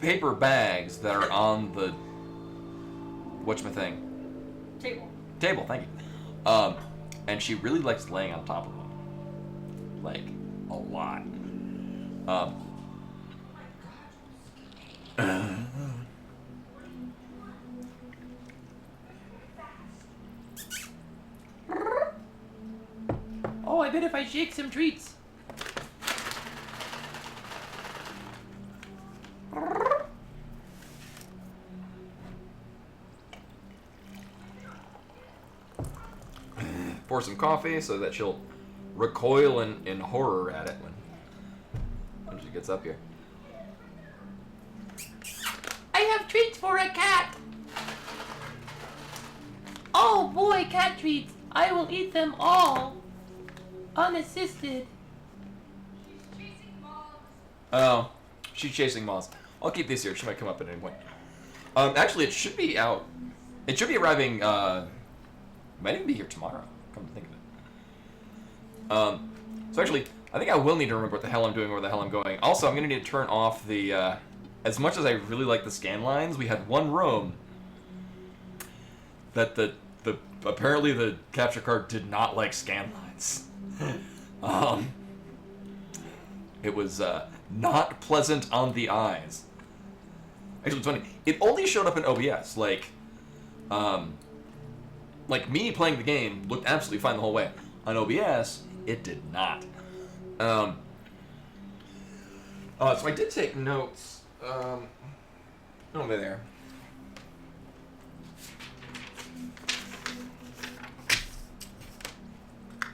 paper bags that are on the whatchamathing? Table, thank you. And she really likes laying on top of them. Like, a lot. Oh, I bet if I shake some treats. Pour some coffee so that she'll recoil in horror at it when she gets up here. I have treats for a cat. Oh boy, cat treats. I will eat them all. Unassisted. She's chasing moths. Oh, she's chasing moths. I'll keep these here. She might come up at any point. Actually, it should be out. It should be arriving. Might even be here tomorrow. Come to think of it. So actually, I think I will need to remember what the hell I'm doing, where the hell I'm going. Also, I'm gonna need to turn off the. As much as I really like the scan lines, we had one room that the apparently the capture card did not like scan lines. It was not pleasant on the eyes. Actually, it's funny. It only showed up in OBS. Like me playing the game looked absolutely fine the whole way. On OBS, it did not. So I did take notes. Over there.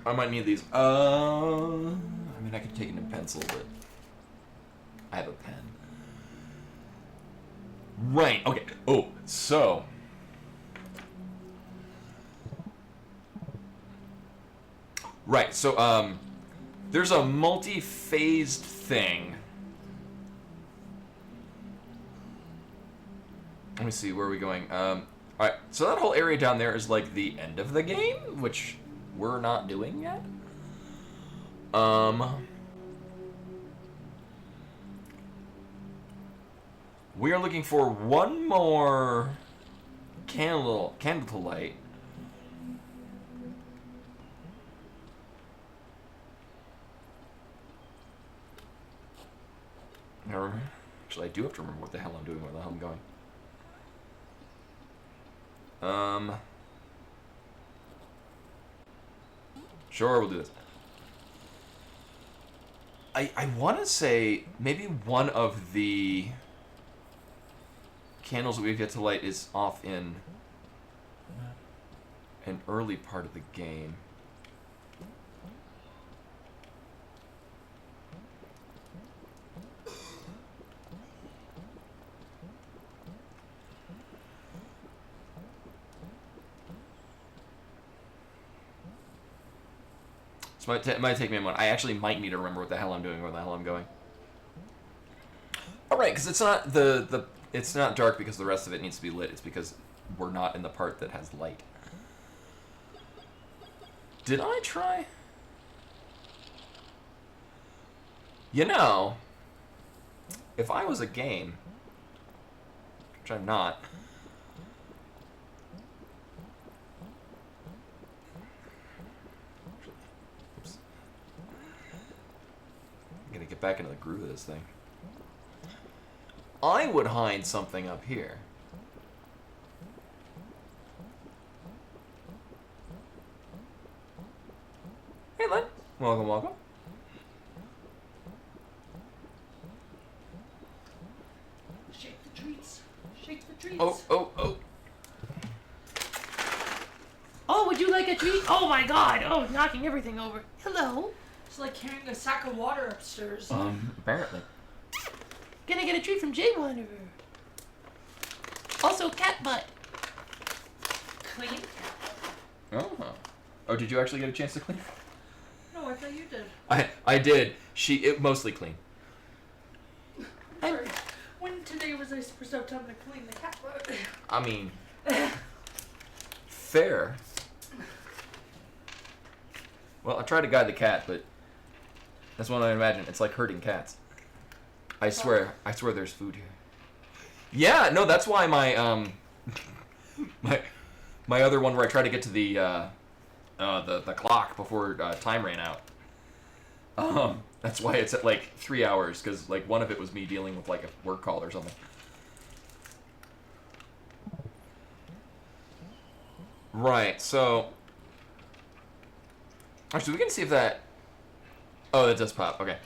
I might need these. I mean, I could take it in pencil, but I have a pen. Right. Okay. Oh, so. Right. So, there's a multi-phased thing. Let me see, where are we going? Alright, so that whole area down there is like the end of the game, which we're not doing yet. We are looking for one more candle to light. Actually, I do have to remember what the hell I'm doing, where the hell I'm going. Sure, we'll do this. I want to say maybe one of the candles that we've yet to light is off in an early part of the game. So it might take me a moment. I actually might need to remember what the hell I'm doing, where the hell I'm going. Oh, right, because it's not it's not dark because the rest of it needs to be lit. It's because we're not in the part that has light. Did I try? You know, if I was a game, which I'm not. Get back into the groove of this thing. I would hide something up here. Hey, Len. Welcome, welcome. Shake the treats. Shake the treats. Oh. Oh, would you like a treat? Oh my god. Oh, knocking everything over. Hello. It's like carrying a sack of water upstairs. Apparently. Gonna get a treat from Jay Wanderer. Also, cat butt. Clean? Oh, did you actually get a chance to clean? No, I thought you did. I did. It mostly clean. Sorry. When today was I supposed to have time to clean the cat butt? I mean, fair. Well, I tried to guide the cat, but that's what I imagine. It's like herding cats. I swear there's food here. Yeah, no, that's why my my other one where I tried to get to the clock before time ran out. That's why it's at like 3 hours, because like one of it was me dealing with like a work call or something. Right. So actually, we can see if that. Oh, that does pop. Okay.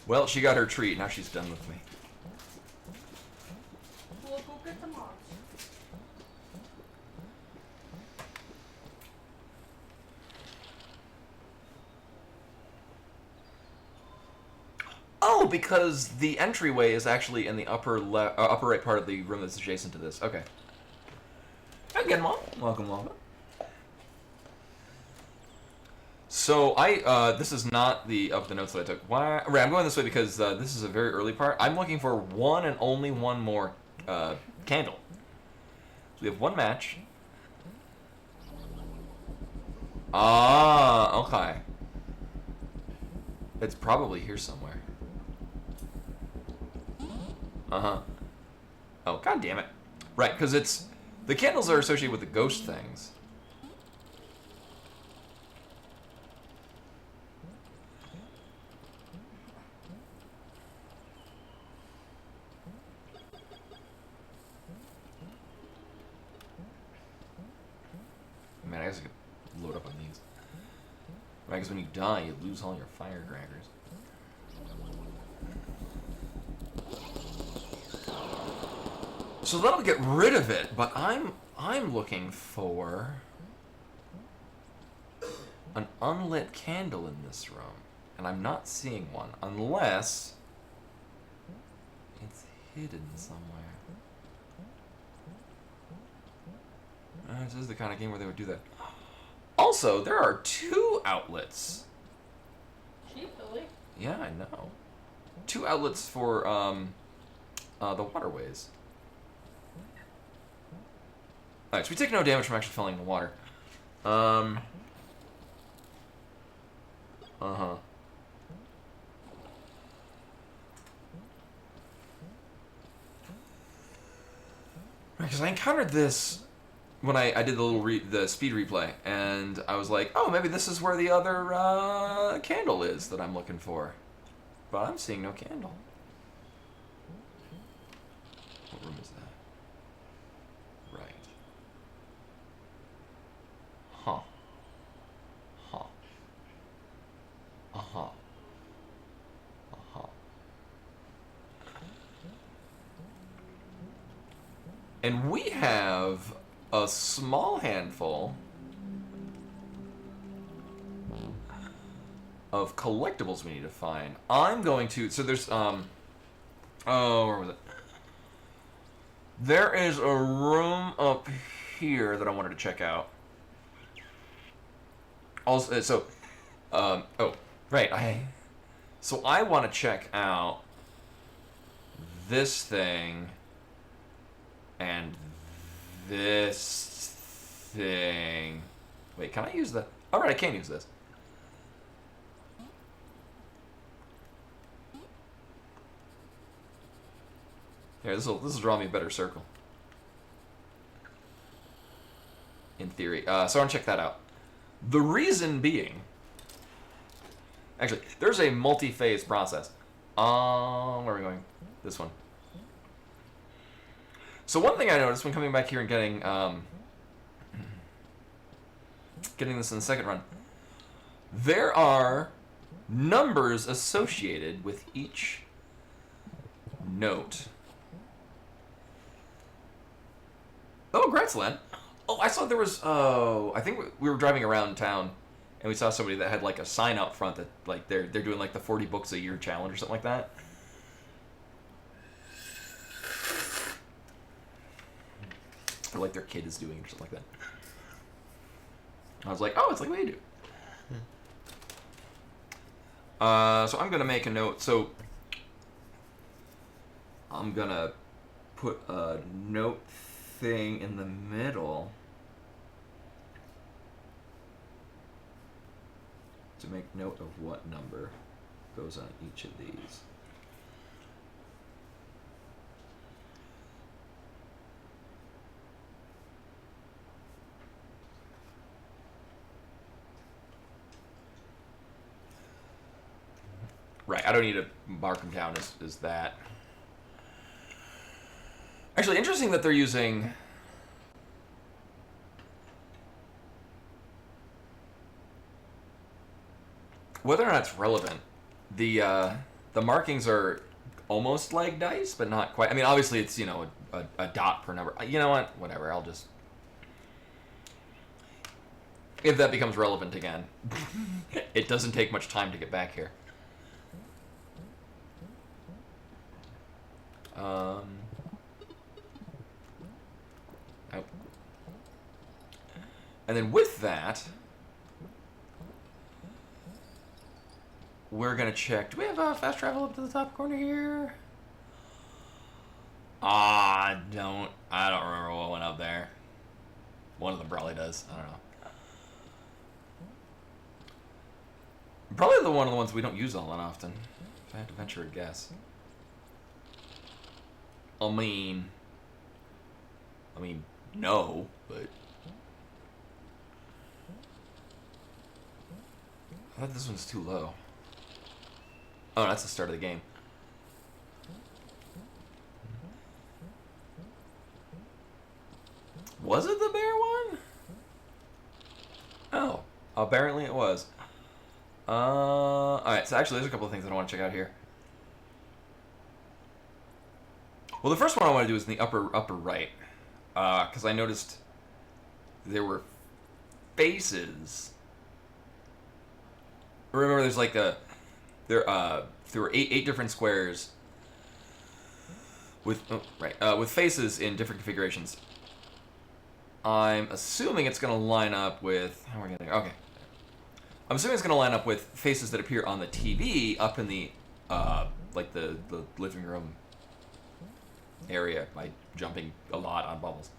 Well, she got her treat. Now she's done with me. We'll go get the mods. Oh, because the entryway is actually in the upper right part of the room that's adjacent to this. Okay. Again, Mom. Welcome, welcome. So this is not the of the notes that I took. Why? Right, I'm going this way because this is a very early part. I'm looking for one and only one more candle. So we have one match. Ah, okay. It's probably here somewhere. Uh-huh. Oh, god damn it. Right, because it's... The candles are associated with the ghost things. Man, I guess I could load up on these. Right, because when you die, you lose all your firecrackers. So that'll get rid of it, but I'm looking for an unlit candle in this room, and I'm not seeing one unless it's hidden somewhere. This is the kind of game where they would do that. Also, there are 2 outlets. Cheap, Billy. Yeah, I know. 2 outlets for the waterways. Alright, so we take no damage from actually falling in the water. Uh-huh. Because I encountered this when I did the little the speed replay, and I was like, oh, maybe this is where the other candle is that I'm looking for. But I'm seeing no candle. What room is that? Right. Huh. Huh. Uh-huh. Uh-huh. And we have a small handful of collectibles we need to find. I'm going to... So there's... Oh, where was it? There is a room up here that I wanted to check out. Also, so... oh, right. So I want to check out this thing and this thing. Wait, can I use the... All right, I can use this. Here, this will draw me a better circle. In theory. So I want to check that out. The reason being... Actually, there's a multi-phase process. Where are we going? This one. So one thing I noticed when coming back here and getting this in the second run, there are numbers associated with each note. Oh, Gretzland. Oh, I saw there was. Oh, I think we were driving around town, and we saw somebody that had like a sign out front that like they're doing like the 40 books a year challenge or something like that. Or like their kid is doing or something like that. I was like, oh, it's like we do. So I'm gonna make a note. So I'm gonna put a note thing in the middle to make note of what number goes on each of these. Right, I don't need to mark them down as that. Actually, interesting that they're using... Whether or not it's relevant, the markings are almost like dice, but not quite. I mean, obviously it's, you know, a dot per number. You know what? Whatever, I'll just... If that becomes relevant again. It doesn't take much time to get back here. Oh. And then with that, we're gonna check. Do we have fast travel up to the top corner here? I don't remember what went up there. One of them probably does. I don't know. Probably one of the ones we don't use all that often. If I had to venture a guess. I mean, no, but I thought this one's too low. Oh, that's the start of the game. Was it the bear one? Oh, apparently it was. Alright, so actually there's a couple of things that I want to check out here. Well, the first one I want to do is in the upper right. Because I noticed there were faces. Remember, there's like there were eight different squares with with faces in different configurations. I'm assuming it's going to line up with... How are we getting there? Okay. I'm assuming it's going to line up with faces that appear on the TV up in the, like the living room area by jumping a lot on bubbles.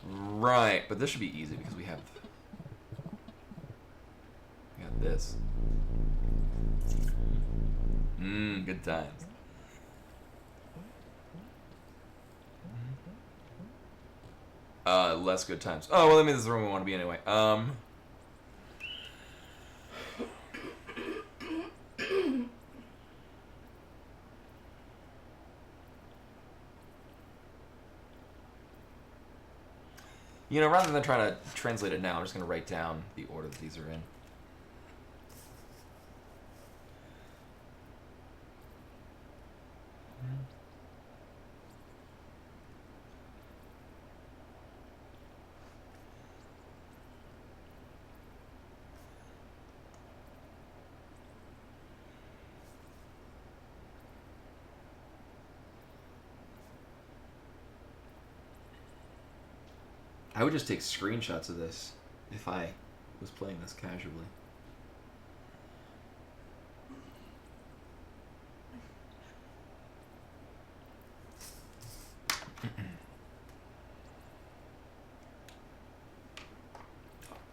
Right, but this should be easy because we got this. Good times. Less good times. Oh, well, I mean, this is the room we want to be anyway. You know, rather than trying to translate it now, I'm just going to write down the order that these are in. I would just take screenshots of this if I was playing this casually.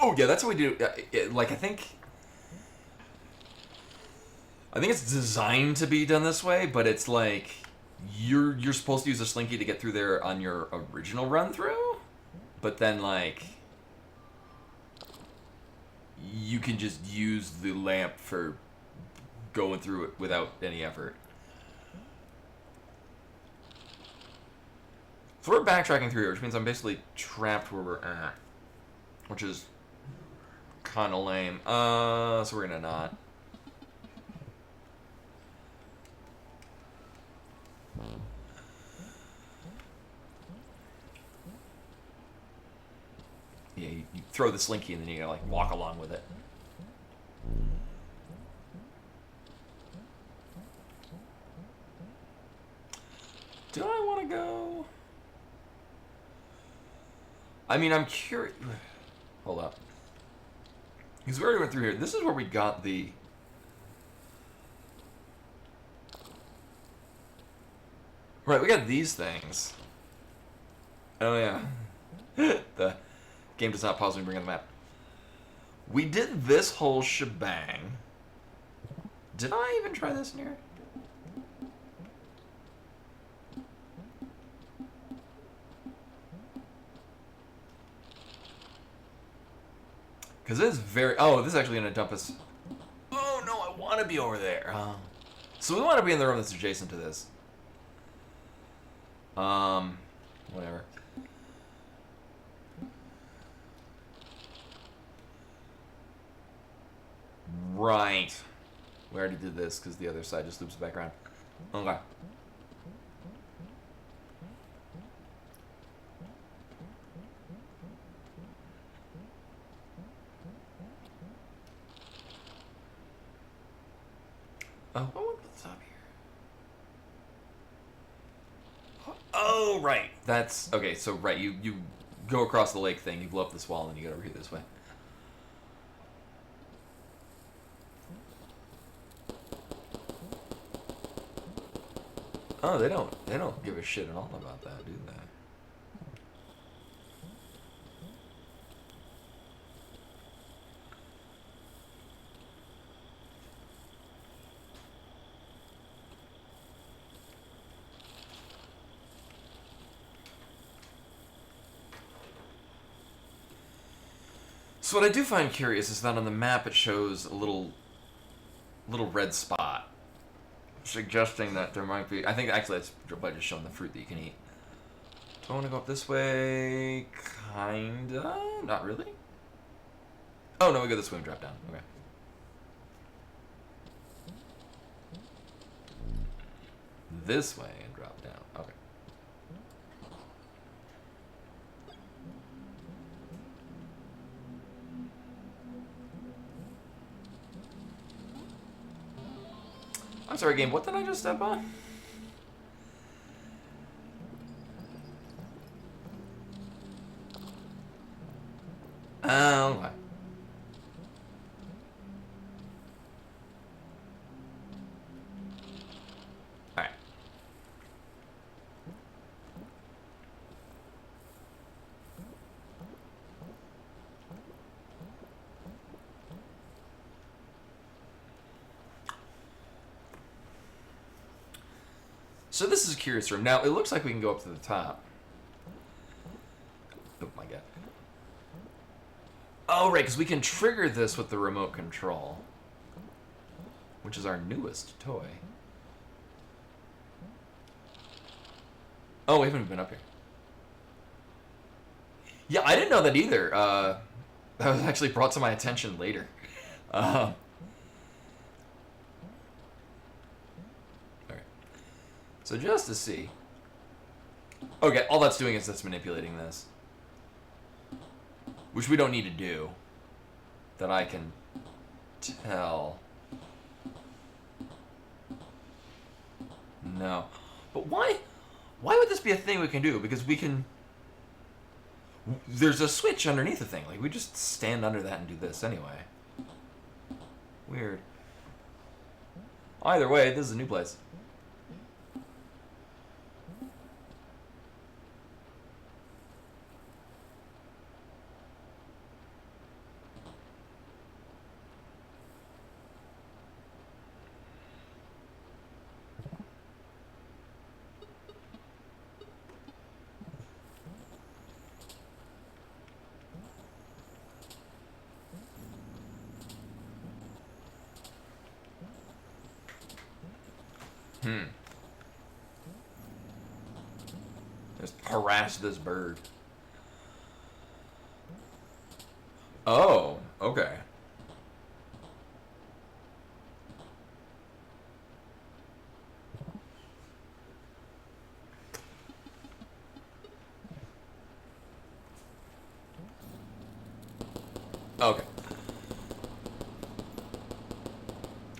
Oh yeah, that's what we do. Like I think it's designed to be done this way, but it's like you're supposed to use a slinky to get through there on your original run through. But then, like, you can just use the lamp for going through it without any effort. So we're backtracking through here, which means I'm basically trapped where we're at. Which is kind of lame. So we're gonna not. Yeah, you throw the slinky and then you gotta like walk along with it. Do I want to go? I mean, I'm curious. Hold up. Because we already went through here. This is where we got the... Right, we got these things. Oh, yeah. The game does not pause when we bring on the map. We did this whole shebang. Did I even try this in here? Because this is very... Oh, this is actually going to dump us... Oh, no, I want to be over there. So we want to be in the room that's adjacent to this. Whatever. Right. We already did this because the other side just loops back around. Okay. Oh, what's up here? Oh, right. That's okay. So right, you go across the lake thing, you blow up this wall, and you get over here this way. Oh, they don't give a shit at all about that, do they? So what I do find curious is that on the map it shows a little red spot, suggesting that there might be... I think actually that's by just showing the fruit that you can eat. Do I want to go up this way? Kinda? Not really? Oh, no, we go this way and drop down. Okay. This way and drop down. Okay. I'm sorry, game. What did I just step on? Oh, okay. Alright. So this is a curious room. Now, it looks like we can go up to the top. Oh my god. Oh, right, because we can trigger this with the remote control. Which is our newest toy. Oh, we haven't been up here. Yeah, I didn't know that either. That was actually brought to my attention later. Alright. So just to see. Okay, all that's doing is that's manipulating this. Which we don't need to do. That I can tell. No. But why would this be a thing we can do? Because we can... There's a switch underneath the thing. Like, we just stand under that and do this anyway. Weird. Either way, this is a new place. Just harass this bird. Oh, okay. Okay.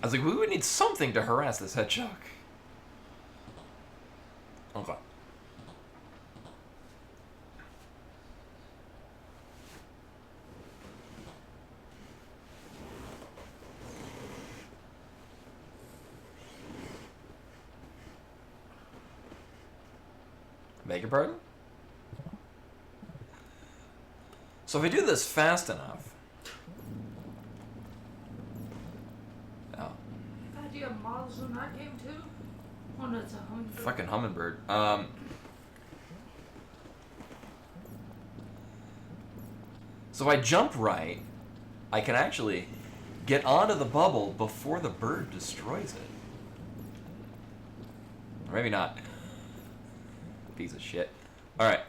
I was like, we would need something to harass this hedgehog. Okay. Beg your pardon? So if I do this fast enough... Oh. Do you have models in that game too? Oh no, it's a hummingbird. Fucking hummingbird. So if I jump right, I can actually get onto the bubble before the bird destroys it. Or maybe not. Piece of shit. Alright.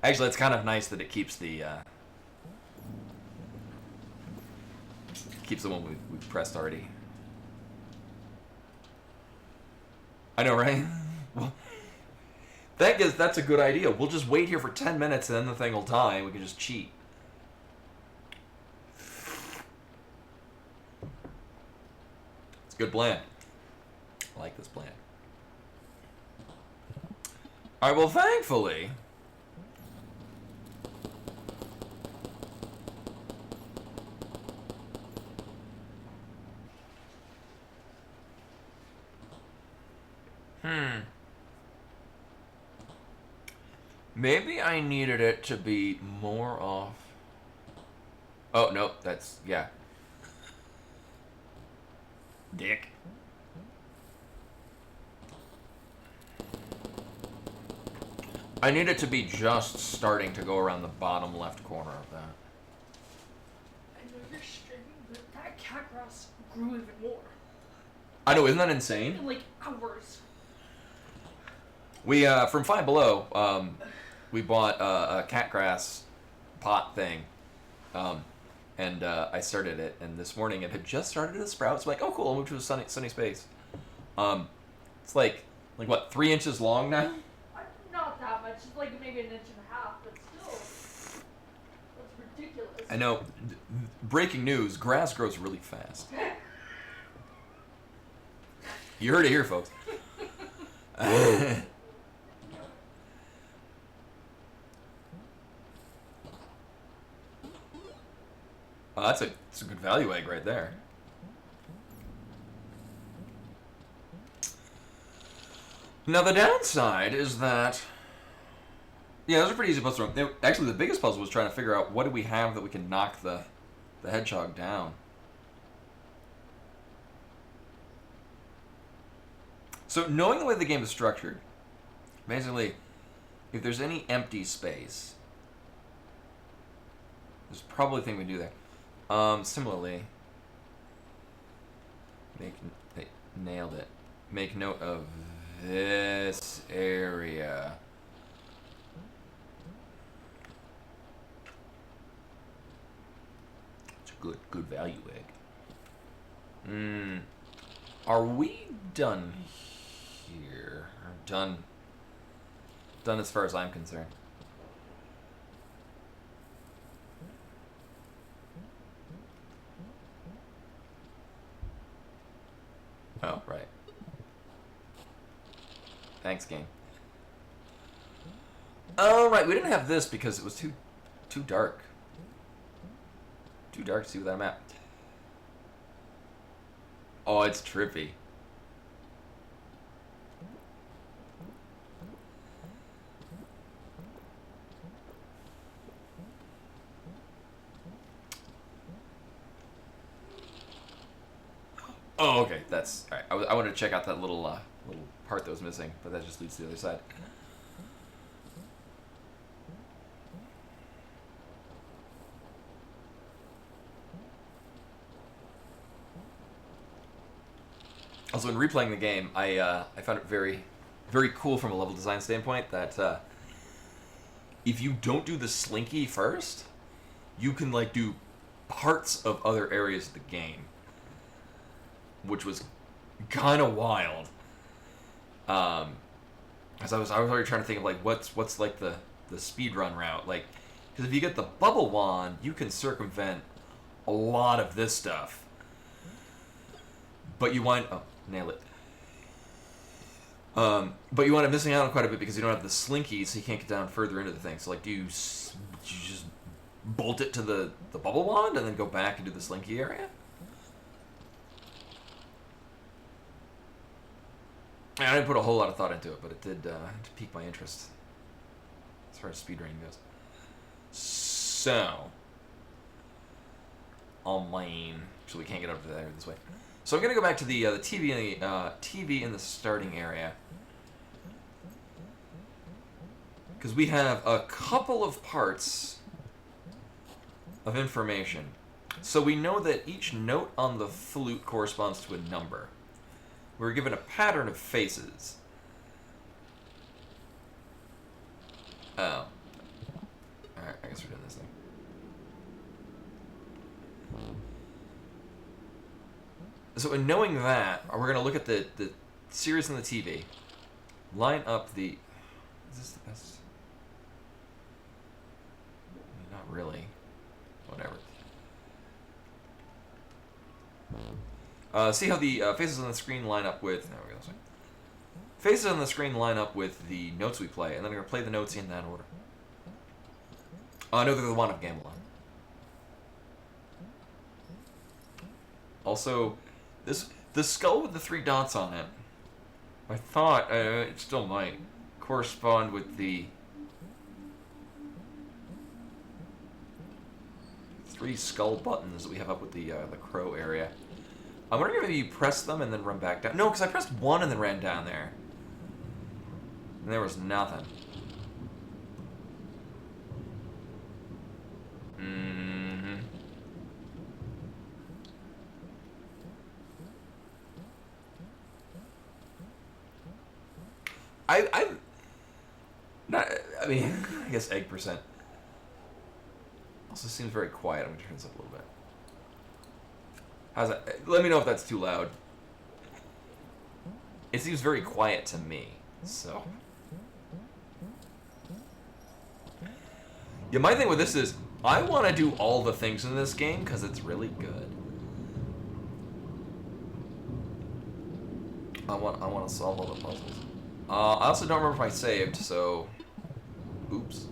Actually, it's kind of nice that it keeps the one we've pressed already. I know, right? Well, that's a good idea. We'll just wait here for 10 minutes and then the thing will die and we can just cheat. It's a good plan. I like this plan. Alright, well, thankfully... Maybe I needed it to be more off. Oh, no, that's... yeah. Dick. I need it to be just starting to go around the bottom left corner of that. I know you're streaming, but that cat grass grew even more. I know, isn't that insane? In like hours. We, from Five Below, we bought a cat grass pot thing, and I started it, and this morning it had just started to sprout. It's like, oh cool, I'll move to a sunny space. It's like what, 3 inches long now? Not that much, it's like maybe 1.5 inches, but still, that's ridiculous. I know. Breaking news: grass grows really fast. You heard it here, folks. Oh, that's a good value egg right there. Now the downside is that, yeah, those are pretty easy puzzles. Actually, the biggest puzzle was trying to figure out what do we have that we can knock the hedgehog down. So knowing the way the game is structured, basically, if there's any empty space, there's probably a thing we do there. Similarly, nailed it. Make note of this area. It's a good value egg. Are we done here? Or done as far as I'm concerned. Oh, right. Thanks, game. Oh, right, we didn't have this because it was too dark. Too dark to see where I'm at. Oh, it's trippy. Oh, okay, that's... Alright, I wanted to check out that little part that was missing, but that just leads to the other side. Also, in replaying the game, I found it very, very cool from a level design standpoint that if you don't do the slinky first, you can, like, do parts of other areas of the game. Which was kind of wild. Because I was already trying to think of like what's like the speedrun route, like, because if you get the bubble wand, you can circumvent a lot of this stuff. But you wind nail it. But you wind up missing out on quite a bit because you don't have the slinky, so you can't get down further into the thing. So like, do you just bolt it to the bubble wand and then go back and do the slinky area? I didn't put a whole lot of thought into it, but it did pique my interest as far as speedrunning goes. So, so we can't get up to there this way. So I'm gonna go back to the TV in the TV in the starting area, because we have a couple of parts of information. So we know that each note on the flute corresponds to a number. We're given a pattern of faces. Oh. Alright, I guess we're doing this thing. So in knowing that, we're going to look at the series on the TV. Line up the... Is this the best? Not really. Whatever. See how the faces on the screen line up with... There we go, this way. Faces on the screen line up with the notes we play, and then I'm going to play the notes in that order. No, they're the one of Gamelon. Also, the skull with the 3 dots on it, I thought, it still might, correspond with the 3 skull buttons that we have up with the crow area. I'm wondering if maybe you press them and then run back down. No, because I pressed 1 and then ran down there. And there was nothing. Mm-hmm. I'm not, I mean, I guess egg percent. Also seems very quiet. I'm going to turn this up a little bit. How's that? Let me know if that's too loud. It seems very quiet to me, so. Yeah, my thing with this is, I want to do all the things in this game because it's really good. I want to solve all the puzzles. I also don't remember if I saved, so... Oops.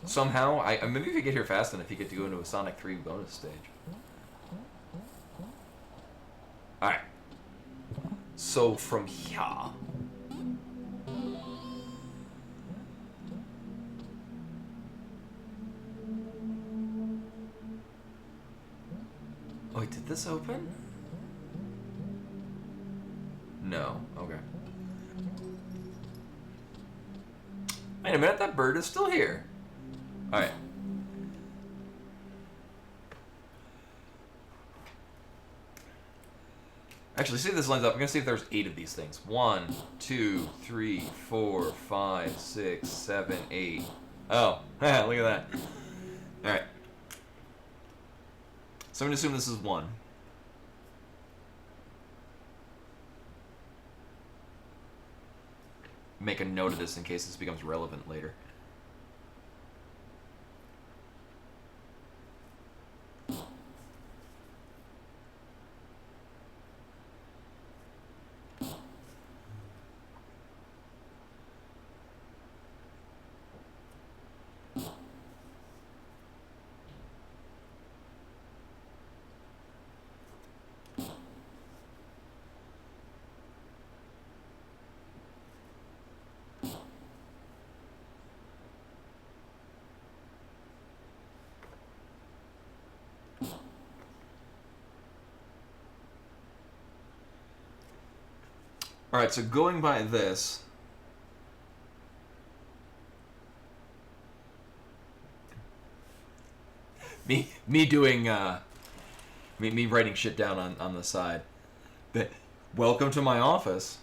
Somehow, maybe if you get here fast enough, you get to go into a Sonic 3 bonus stage. Alright. So, from here... Oh, wait, did this open? No. Okay. Wait a minute, that bird is still here. Alright. Actually, see if this lines up. I'm gonna see if there's 8 of these things. 1, 2, 3, 4, 5, 6, 7, 8. Oh, look at that. Alright. So I'm gonna assume this is 1. Make a note of this in case this becomes relevant later. Alright, so going by this... Me doing, me writing shit down on the side. But, welcome to my office.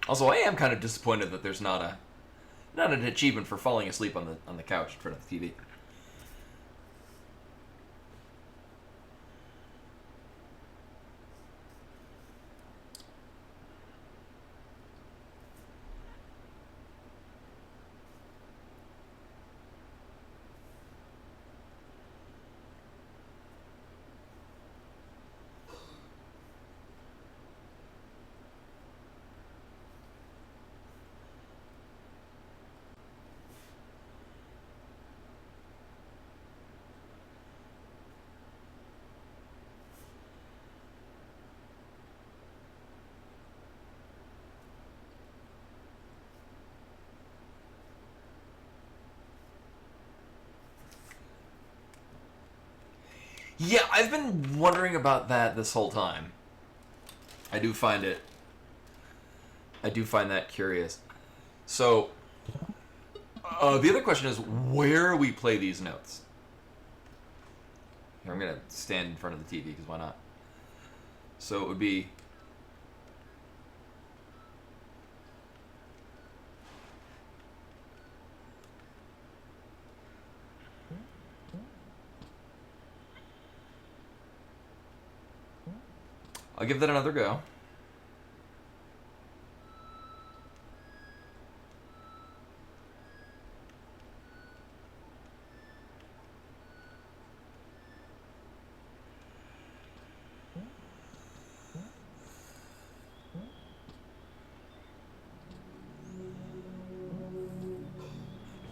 Also, I am kind of disappointed that there's not an achievement for falling asleep on the couch in front of the TV. Yeah, I've been wondering about that this whole time. I do find that curious. So, the other question is where we play these notes. Here, I'm gonna stand in front of the TV because why not? So it would be. I'll give that another go.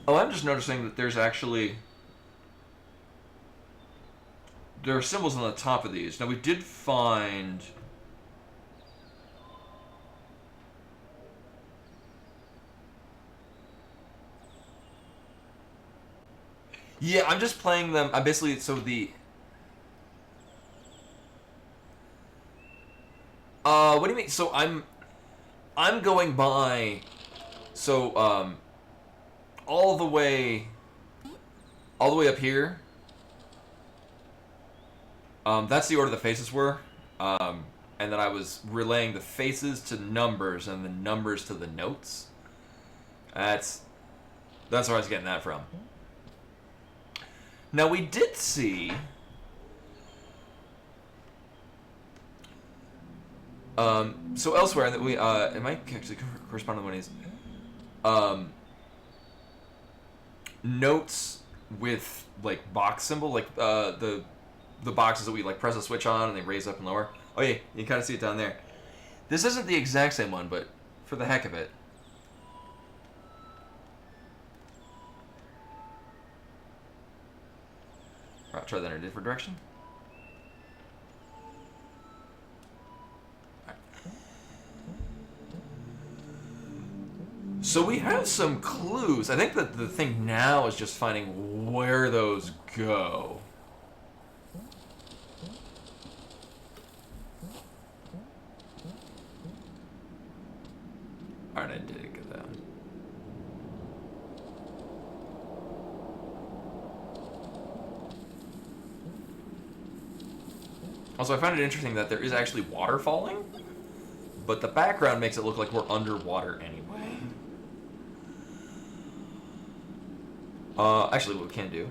Oh, I'm just noticing that there's actually... There are symbols on the top of these. Now, we did find... Yeah, I'm just playing them. I'm basically... So the... what do you mean? So I'm going by... So, all the way up here. That's the order the faces were. And then I was relaying the faces to numbers and the numbers to the notes. That's where I was getting that from. Now we did see so elsewhere that we it might actually correspond to one of these notes with like box symbol, like the boxes that we like press a switch on and they raise up and lower. Oh yeah, you can kind of see it down there. This isn't the exact same one, but for the heck of it. I'll try that in a different direction. Right. So we have some clues. I think that the thing now is just finding where those go. Alright, I did get that. Also, I found it interesting that there is actually water falling, but the background makes it look like we're underwater anyway. Actually, what we can do.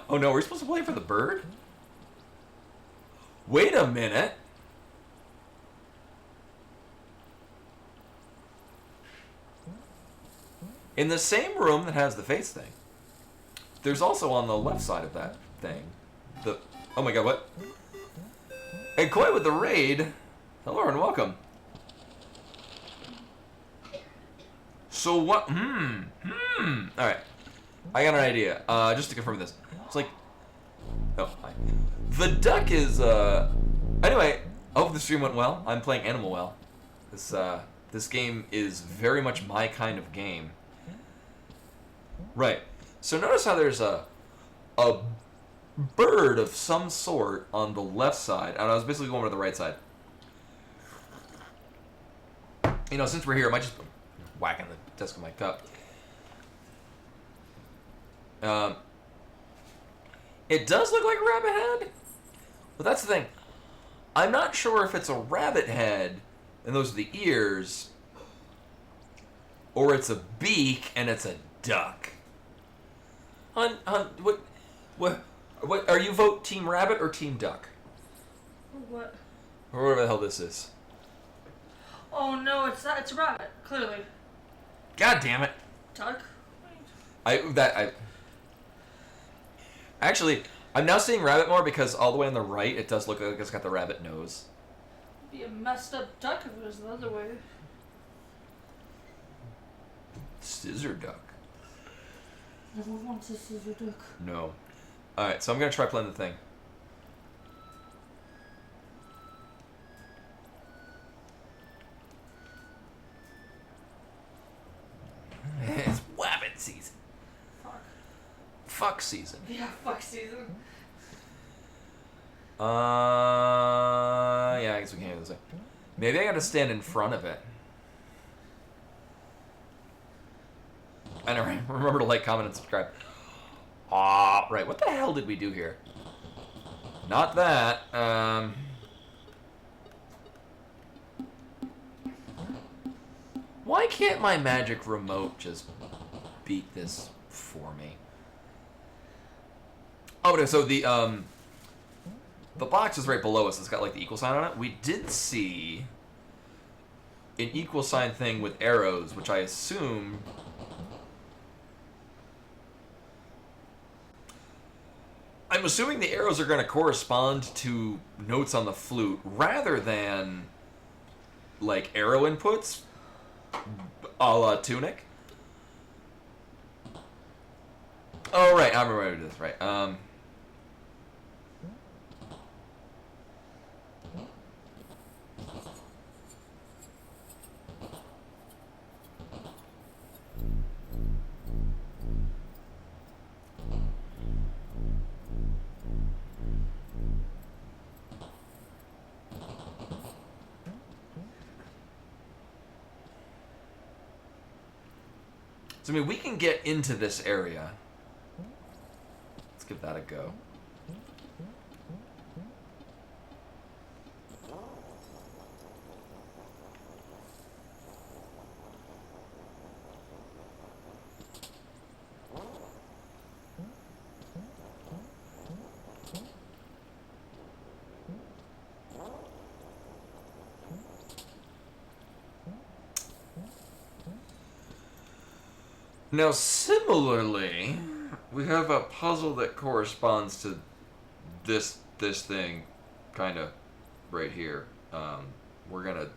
Oh no, we're supposed to play for the bird? Wait a minute. In the same room that has the face thing, there's also on the left side of that thing, the... Oh my god, what? And Koi with the raid. Hello and welcome. So what... Alright. I got an idea. Just to confirm this. It's like... Oh, hi. The duck is, Anyway, I hope the stream went well. I'm playing Animal Well. This game is very much my kind of game. Right. So notice how there's a bird of some sort on the left side, and I was basically going to the right side. You know, since we're here, I might just whacking the desk with my cup. It does look like a rabbit head, but that's the thing. I'm not sure if it's a rabbit head, and those are the ears, or it's a beak and it's a duck. What are you vote Team Rabbit or Team Duck? What? Or whatever the hell this is. Oh no, it's not. It's a rabbit. Clearly. God damn it! Duck. Actually, I'm now seeing rabbit more because all the way on the right, it does look like it's got the rabbit nose. It'd be a messed up duck if it was the other way. Scissor duck. Never wants a scissor duck. No. Alright, so I'm gonna try playing the thing. It's wabbit season. fuck season. Yeah, fuck season. Yeah, I guess we can't do this way. Maybe I gotta stand in front of it. And remember to like, comment, and subscribe. Right, what the hell did we do here? Not that. Why can't my magic remote just beat this for me? Oh, no, so the box is right below us. It's got like the equal sign on it. We did see an equal sign thing with arrows, which I assume... I'm assuming the arrows are going to correspond to notes on the flute rather than like arrow inputs a la Tunic. Oh, right. I remember this. Right. So, I mean, we can get into this area. Let's give that a go. Now, similarly, we have a puzzle that corresponds to this thing, kind of, right here. We're gonna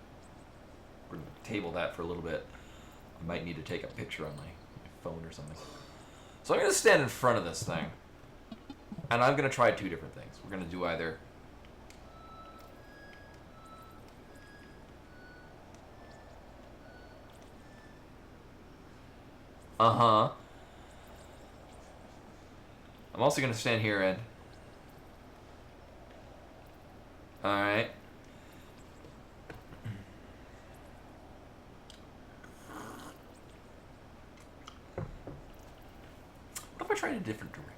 table that for a little bit. I might need to take a picture on my phone or something. So I'm gonna stand in front of this thing, and I'm gonna try two different things. We're gonna do either. I'm also going to stand here and... Alright. What if I tried in different directions?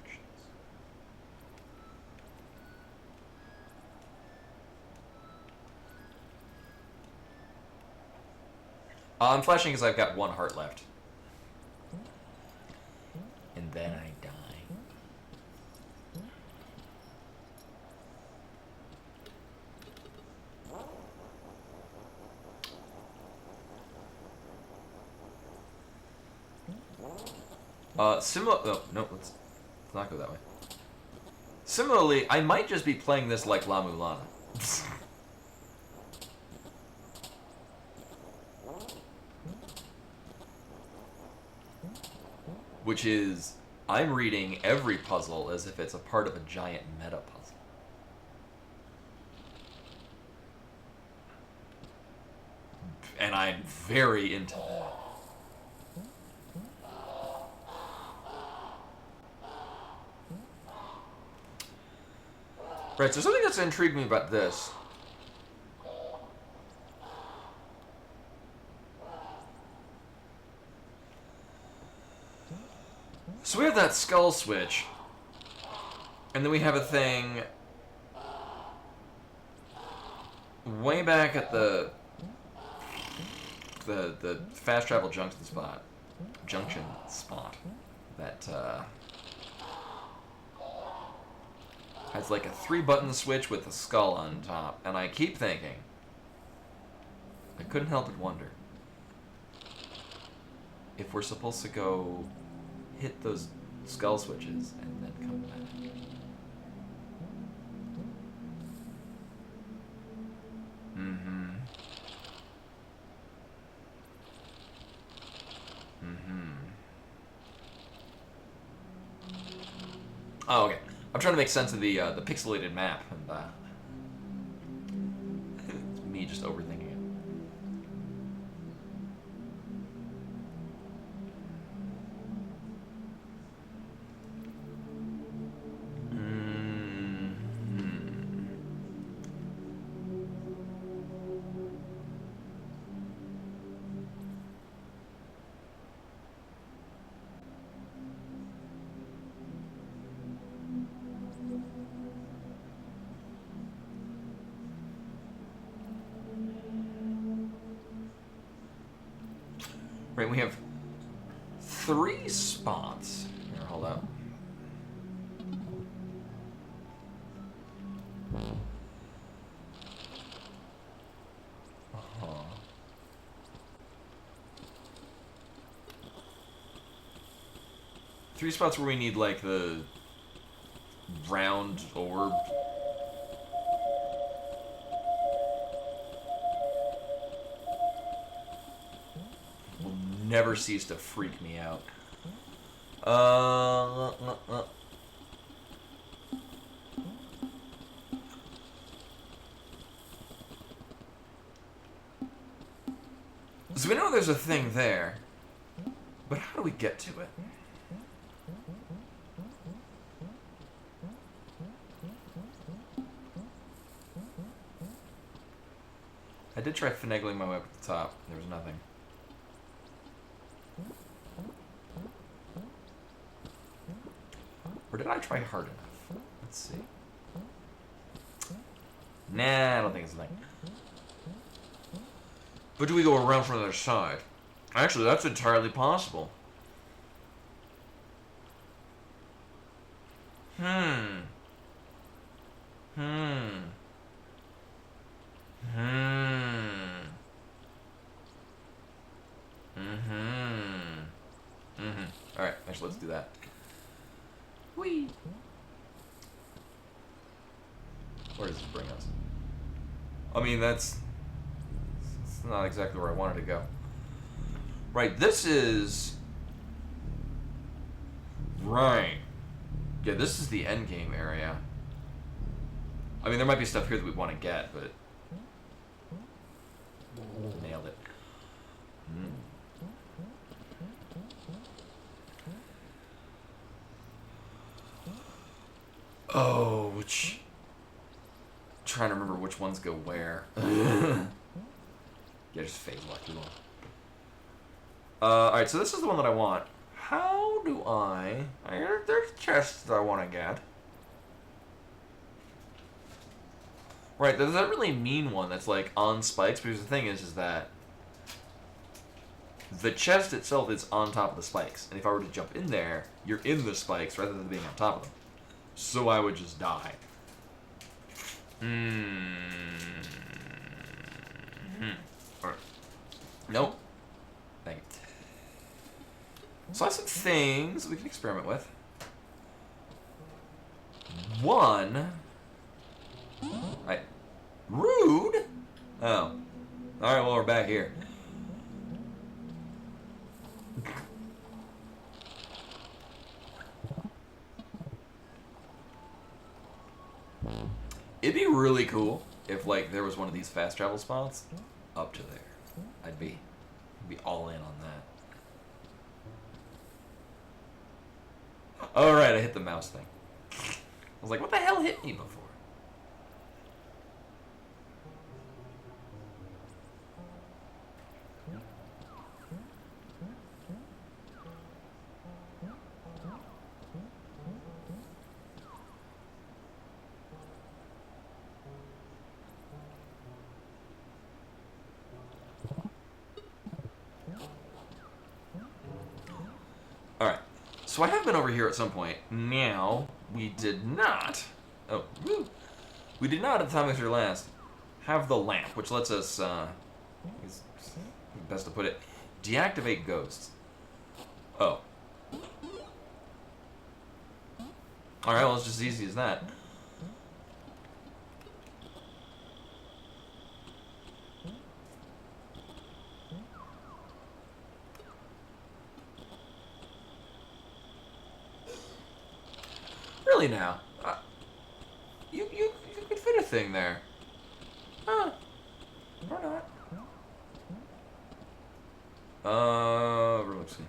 I'm flashing because I've got one heart left. And then I die. Similar. Oh, no, let's not go that way. Similarly, I might just be playing this like La Mulana. Which is, I'm reading every puzzle as if it's a part of a giant meta puzzle. And I'm very into that. Right, so something that's intrigued me about this. So we have that skull switch, and then we have a thing way back at the fast travel junction spot that has like a 3-button switch with a skull on top, and I keep thinking, I couldn't help but wonder if we're supposed to go hit those skull switches and then come back. Oh, okay. I'm trying to make sense of the pixelated map, and it's me just overthinking it. Right, we have 3 spots. Here, hold up. Uh-huh. Three spots where we need, like, the round orb. Will never cease to freak me out. So we know there's a thing there, but how do we get to it? I did try finagling my way up at the top. There was nothing. Or did I try hard enough? Let's see. Nah, I don't think it's a thing. But do we go around from the other side? Actually, that's entirely possible. Hmm. Alright, actually, let's do that. Whee! Where does this bring us? I mean, it's not exactly where I wanted to go. Right, this is... Right. Yeah, this is the endgame area. I mean, there might be stuff here that we want to get, but... Nailed it. Oh, which... Trying to remember which ones go where. Yeah, just phase lucky one. Alright, so this is the one that I want. How do I... There's chests that I want to get. Right, there's that really mean one that's like on spikes, because the thing is that the chest itself is on top of the spikes, and if I were to jump in there, you're in the spikes rather than being on top of them. So I would just die. Alright. Nope. Thank you. So I have some things that we can experiment with. One... Right. Rude? Oh. Alright, well, we're back here. It'd be really cool if, like, there was one of these fast travel spots up to there. I'd be all in on that. Alright, I hit the mouse thing. I was like, what the hell hit me before? Alright, so I have been over here at some point. Now, we did not... Oh, woo! We did not, at the time of your last, have the lamp, which lets us, is best to put it, deactivate ghosts. Oh. Alright, well, it's just as easy as that. Really now? You could fit a thing there. Huh. Or not. Let's see.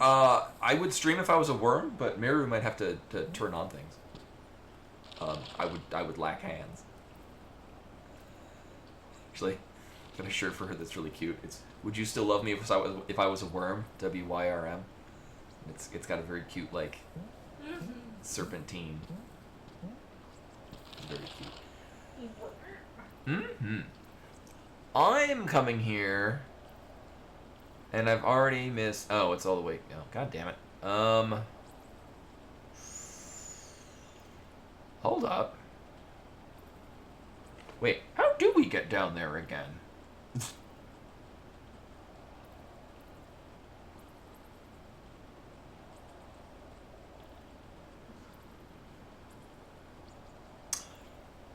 I would stream if I was a worm, but Miru might have to turn on things. I would lack hands. Actually, got a shirt for her that's really cute. It's "Would you still love me if I was a worm?" WYRM. It's got a very cute like serpentine. Very cute. I'm coming here, and I've already missed. Oh, it's all the way. Oh, god damn it. Hold up. Wait, how do we get down there again?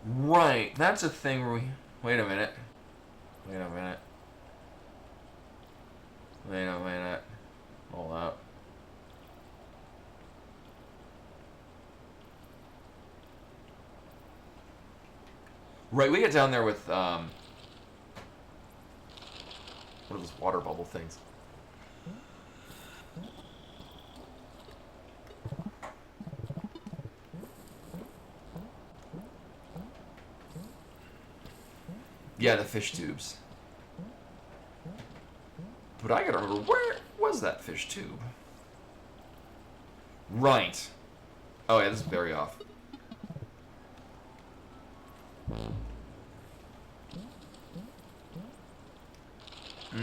Right, that's a thing where we... Wait a minute. Wait a minute. Wait a minute. Hold up. Right, we get down there with, what are those water bubble things? Yeah, the fish tubes. But I gotta remember, where was that fish tube? Right. Oh yeah, this is very off. Okay.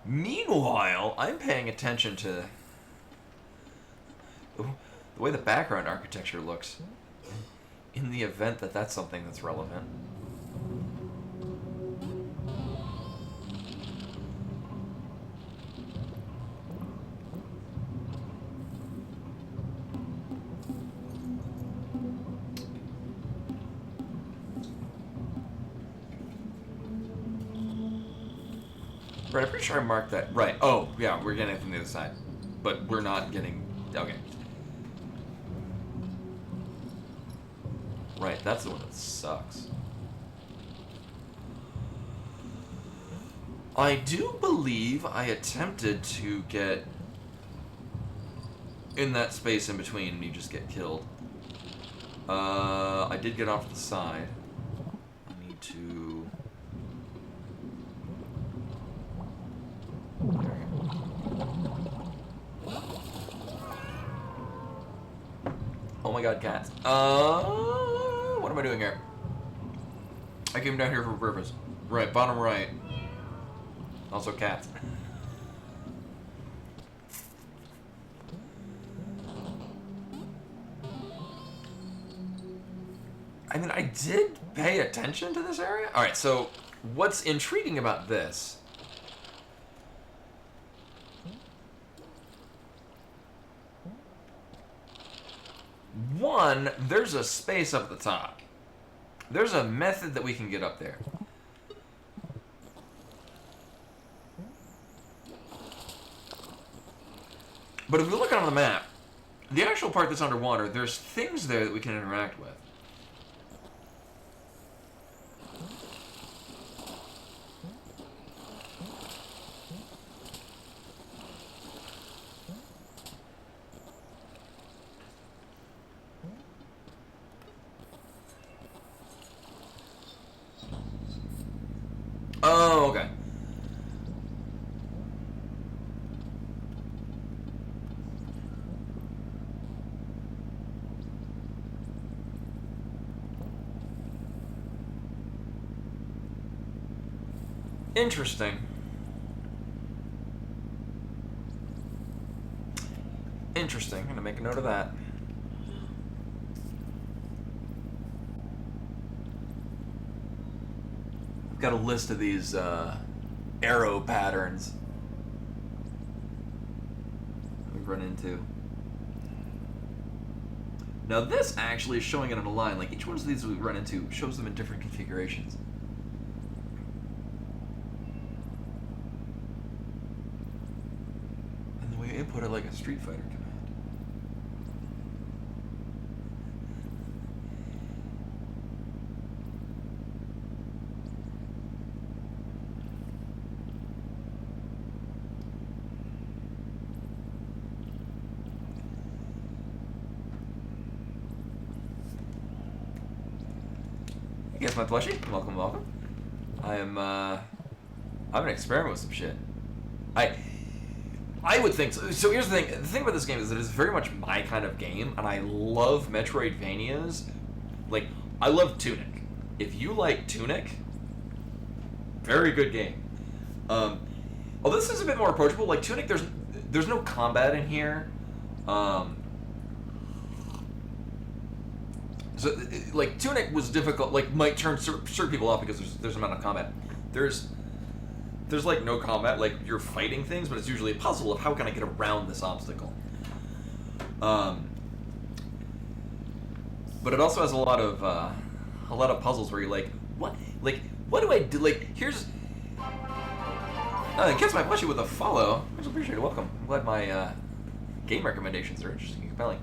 Meanwhile, I'm paying attention to the way the background architecture looks. In the event that that's something that's relevant. Right, I'm pretty sure I marked that. Right. Oh, yeah, we're getting it from the other side. But we're not getting... Okay. Right, that's the one that sucks. I do believe I attempted to get in that space in between and you just get killed. I did get off to the side. I need to... Oh my god, cats. What am I doing here? I came down here for a purpose. Right, bottom right. Also cats. I mean, I did pay attention to this area. Alright, so what's intriguing about this... One, there's a space up at the top. There's a method that we can get up there. But if we look on the map, the actual part that's underwater, there's things there that we can interact with. Oh, okay. Interesting. Interesting. I'm gonna make a note of that. I've got a list of these arrow patterns we've run into. Now this actually is showing it on a line. Like each one of these we run into shows them in different configurations. And the way you input it like a Street Fighter command. Yes, my plushie. Welcome, welcome. I'm gonna experiment with some shit. I would think so. So here's the thing. The thing about this game is that it's very much my kind of game, and I love Metroidvanias. Like, I love Tunic. If you like Tunic, very good game. Although this is a bit more approachable. Like Tunic, there's no combat in here. So, like, Tunic was difficult. Like, might turn certain people off because there's an amount of combat. There's like no combat. Like, you're fighting things, but it's usually a puzzle of how can I get around this obstacle. But it also has a lot of puzzles where you're like, what do I do? Like, here's. Kiss my bless you with a follow. I appreciate it. Welcome. I'm glad my game recommendations are interesting and compelling.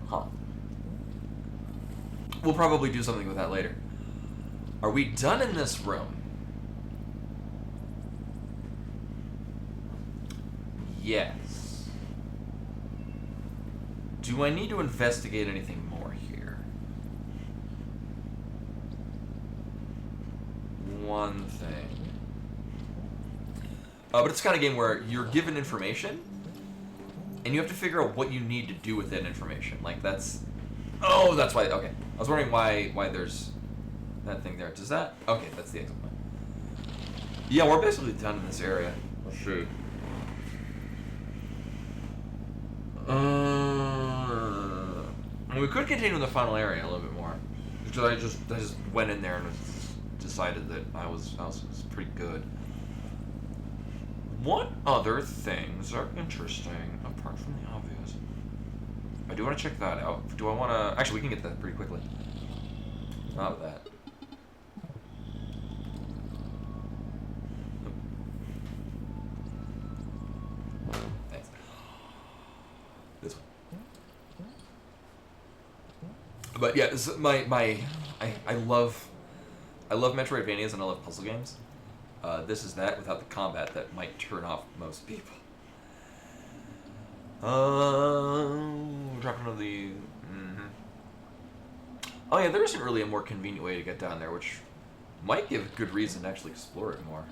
Huh. We'll probably do something with that later. Are we done in this room? Yes. Do I need to investigate anything more here? One thing. But it's the kind of game where you're given information, and you have to figure out what you need to do with that information. Like, that's... Oh, that's why... Okay. I was wondering why there's that thing there. Does that... Okay, that's the exit point. Yeah, we're basically done in this area. Let's see. We could continue in the final area a little bit more. Because I just went in there and decided that I was pretty good. What other things are interesting apart from the obvious? I do want to check that out. Do I want to... Actually, we can get that pretty quickly. Not with that. Thanks. This one. But yeah, this is I love Metroidvanias and I love puzzle games. This is that without the combat that might turn off most people. Dropping into the... Oh yeah, there isn't really a more convenient way to get down there, which might give good reason to actually explore it more.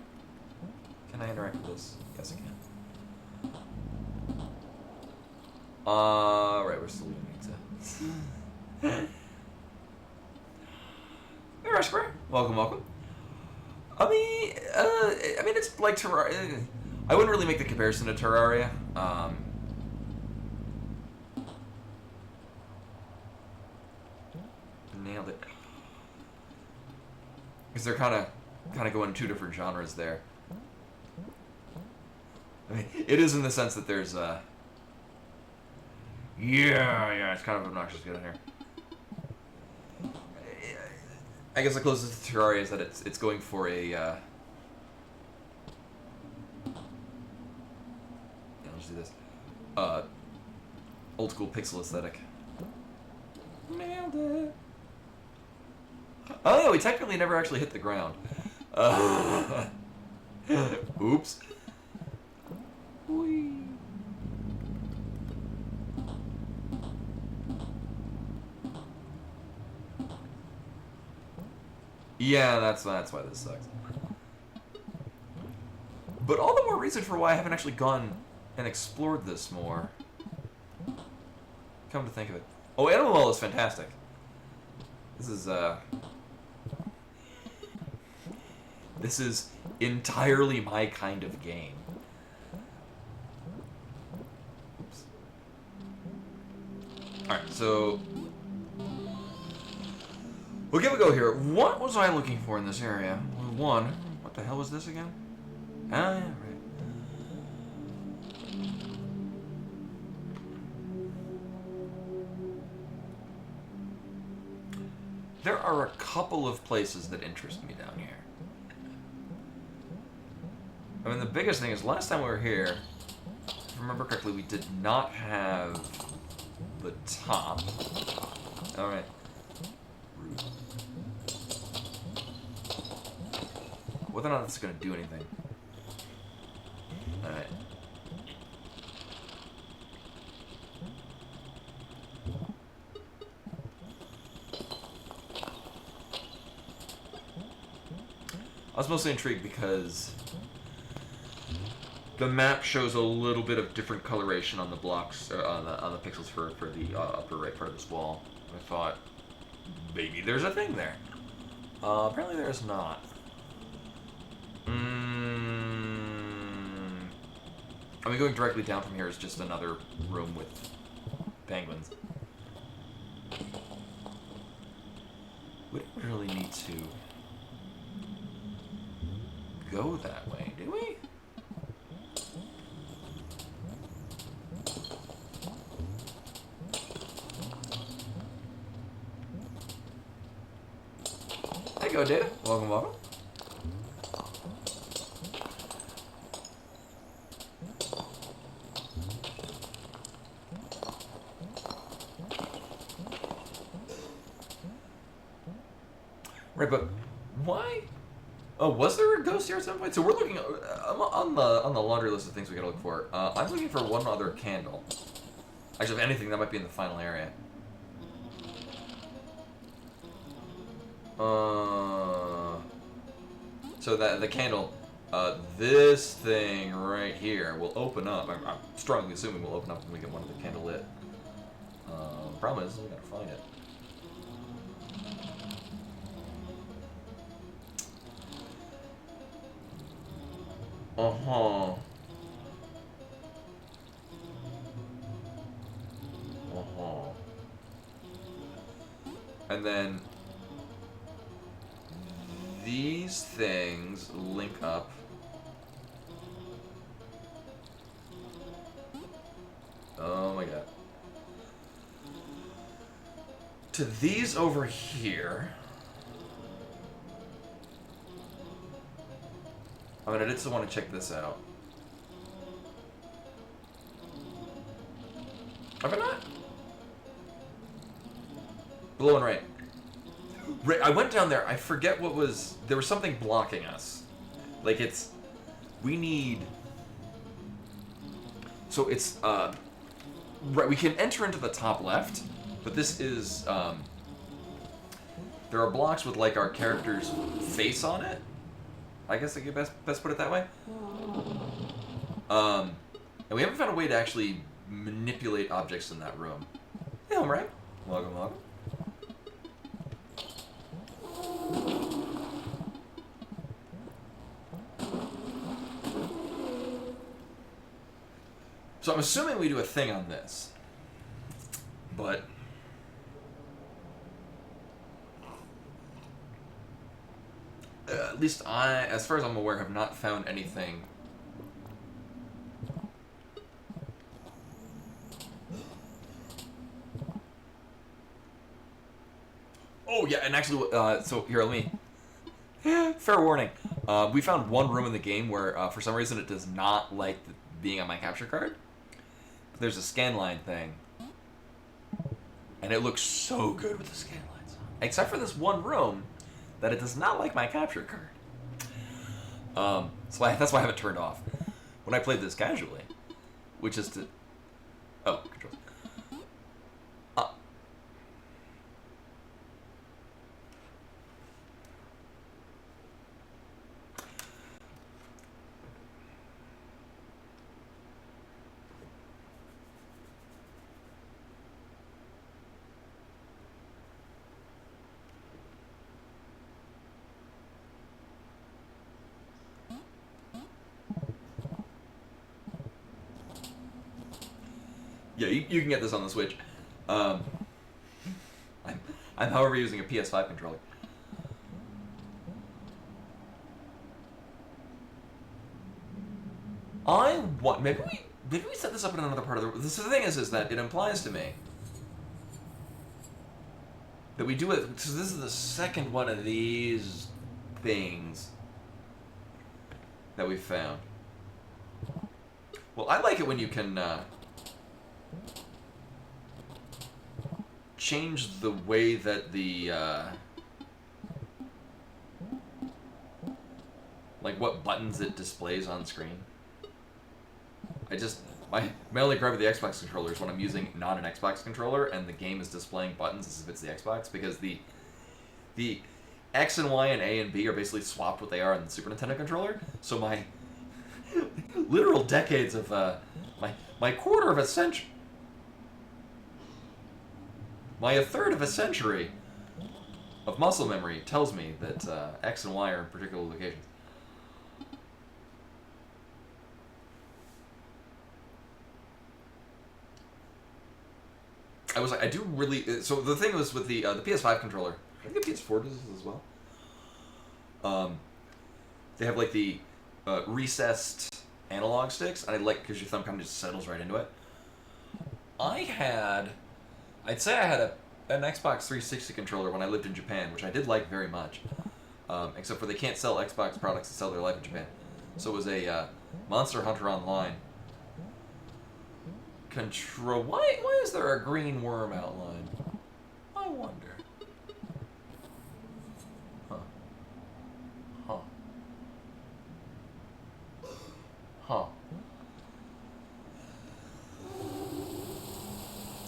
Can I interact with this? Yes, I can. Right, we're still leaving Etsa. Hey, Resper. Welcome. I mean, it's like Terraria. I wouldn't really make the comparison to Terraria. Nailed it. Because they're kind of going two different genres there. I mean, it is in the sense that there's yeah, it's kind of obnoxious to get in here. I guess the closest to Terraria is that it's going for a yeah, let's do this. Old school pixel aesthetic. Nailed it. Oh yeah, we technically never actually hit the ground. Oops. Whee. Yeah, that's why this sucks. But all the more reason for why I haven't actually gone and explored this more. Come to think of it. Oh, Animal World is fantastic. This is entirely my kind of game. Oops. Alright, so we'll give it a go here. What was I looking for in this area? One. What the hell was this again? Ah, yeah, right. There are a couple of places that interest me down here. I mean, the biggest thing is last time we were here, if I remember correctly, we did not have the top. Alright. Whether or not this is going to do anything. Alright. I was mostly intrigued because the map shows a little bit of different coloration on the blocks, on the pixels for the upper right part of this wall. I thought maybe there's a thing there. Apparently there's not. I mean, going directly down from here is just another room with penguins. We didn't really need to go that way, did we? There you go, Data. Welcome, welcome. Right, but why? Oh, was there a ghost here at some point? So we're looking on the laundry list of things we gotta look for. I'm looking for one other candle. Actually, if anything, that might be in the final area. So that the candle, this thing right here will open up. I'm strongly assuming will open up when we get one of the candle lit. Problem is, we gotta find it. Uh-huh. Uh-huh. And then these things link up. Oh my god. To these over here. I mean, I did still want to check this out. Have I not? Below and right. Right, I went down there. I forget what was... There was something blocking us. Like, it's... We need... So it's, Right, we can enter into the top left, but this is, There are blocks with, like, our character's face on it. I guess I could best put it that way. And we haven't found a way to actually manipulate objects in that room. Hey, home right. Welcome, welcome. So I'm assuming we do a thing on this, but at least I, as far as I'm aware, have not found anything. Oh yeah, and actually, so here, let me. Fair warning. We found one room in the game where, for some reason, it does not like being on my capture card. There's a scan line thing, and it looks so good with the scan lines on. Except for this one room that it does not like my capture card. So that's why I have it turned off. When I played this casually, which is to... Oh, controls. Yeah, you can get this on the Switch. I'm however using a PS5 controller. Maybe we set this up in another part of the. The thing is that it implies to me that we do it. So this is the second one of these things that we found. Well, I like it when you can. Change the way that the like what buttons it displays on screen. My only gripe with the Xbox controller is when I'm using not an Xbox controller and the game is displaying buttons as if it's the Xbox, because the X and Y and A and B are basically swapped what they are in the Super Nintendo controller. So my literal decades of my quarter of a century, a third of a century of muscle memory tells me that X and Y are in particular locations. I do really. So the thing was with the PS5 controller. I think the PS4 does this as well. They have like the recessed analog sticks, and I like because your thumb kind of just settles right into it. I'd say I had an Xbox 360 controller when I lived in Japan, which I did like very much. Except for they can't sell Xbox products to sell their life in Japan. So it was a Monster Hunter Online control. Why is there a green worm outline? I wonder. Huh.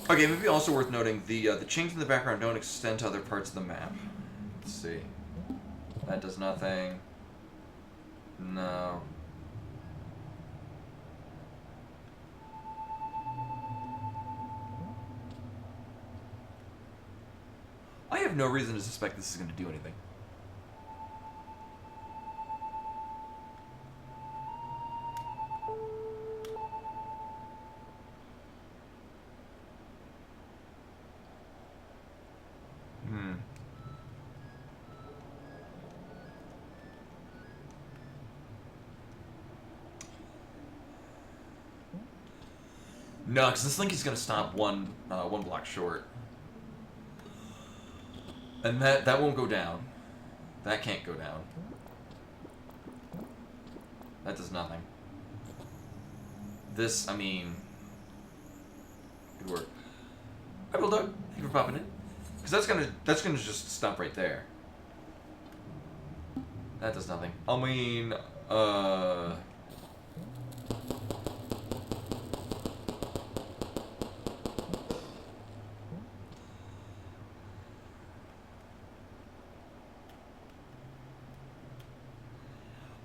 Okay, maybe also worth noting the changes in the background don't extend to other parts of the map. Let's see. That does nothing. No. I have no reason to suspect this is going to do anything. No, because this link is going to stop one block short. And that won't go down. That can't go down. That does nothing. This, I mean... Good work. Hi, Bulldog. Thank you for popping in. Because that's gonna just stop right there. That does nothing. I mean,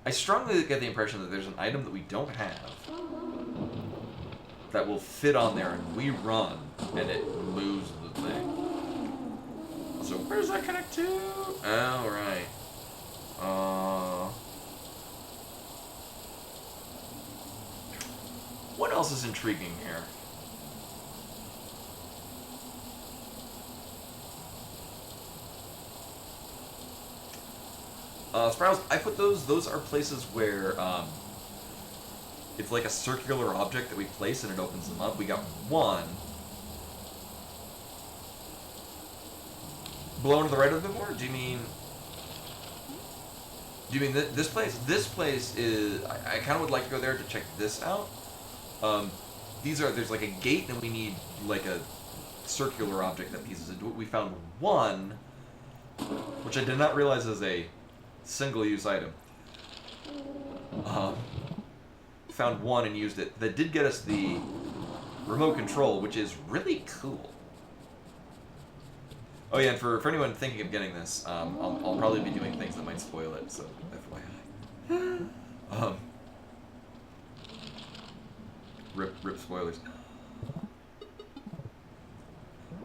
I strongly get the impression that there's an item that we don't have that will fit on there, and we run, and it moves the thing. So where's that connect to? Oh, right. What else is intriguing here? Spirals, I put those are places where, it's like a circular object that we place and it opens them up. We got one. Below to the right of the board? Do you mean this place? This place is, I kind of would like to go there to check this out. There's like a gate and we need like a circular object that pieces into it. We found one, which I did not realize is a single-use item. Found one and used it. That did get us the remote control, which is really cool. Oh yeah, and for anyone thinking of getting this, I'll probably be doing things that might spoil it, so FYI. Rip spoilers.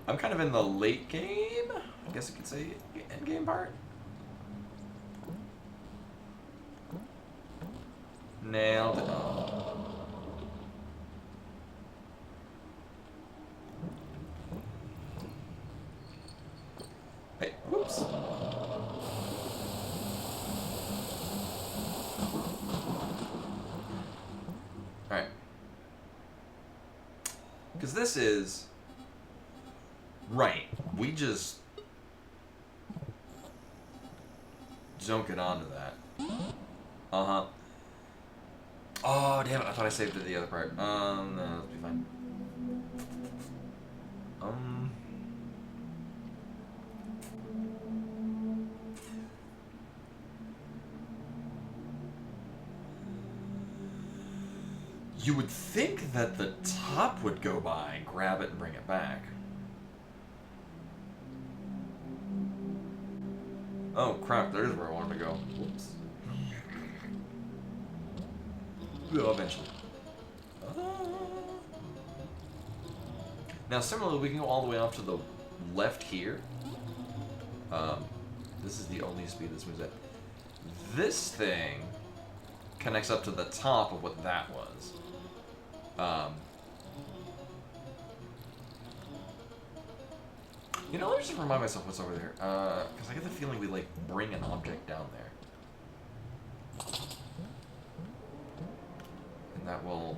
I'm kind of in the late game, I guess you could say, end game part. Nailed it. Hey, whoops. Alright. Because this is... Right. We just... don't get onto that. Uh-huh. Oh, damn it. I thought I saved it the other part. No, that'll be fine. You would think that the top would go by, grab it, and bring it back. Oh crap! There's where I wanted to go. Whoops. Well, eventually. Now, similarly, we can go all the way off to the left here. This is the only speed this moves at. This thing connects up to the top of what that was. You know, let me just remind myself what's over there. Because I get the feeling we, like, bring an object down there. And that will...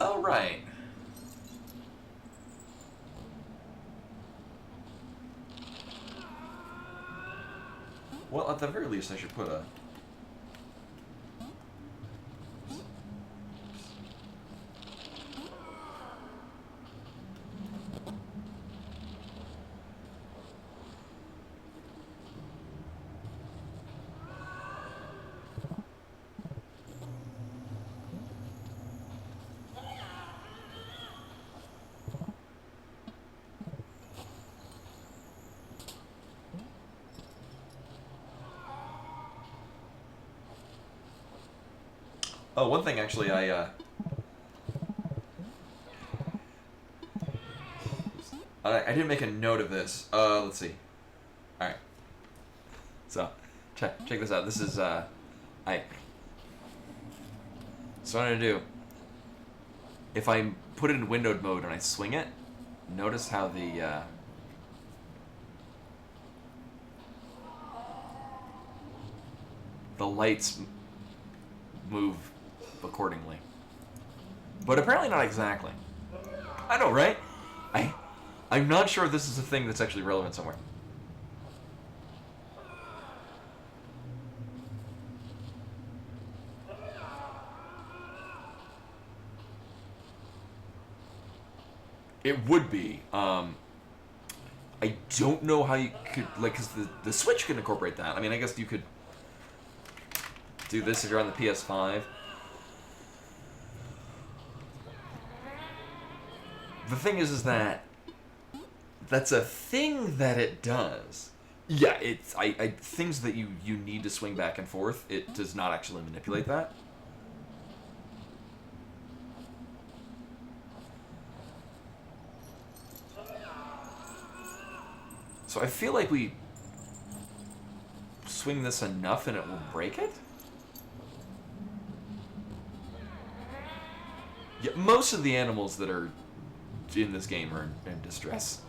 Oh, right. Well, at the very least, I should put a... Oh, one thing actually I didn't make a note of this. Let's see. Alright. So, check this out. This is, So what I'm gonna do, if I put it in windowed mode and I swing it, notice how the lights move accordingly. But apparently not exactly. I know, right? I'm not sure if this is a thing that's actually relevant somewhere. It would be. I don't know how you could, like, because the Switch can incorporate that. I mean, I guess you could do this if you're on the PS5. The thing is that that's a thing that it does. Yeah, it's things that you need to swing back and forth. It does not actually manipulate that. So I feel like we swing this enough and it will break it? Yeah, most of the animals that are in this game are in distress.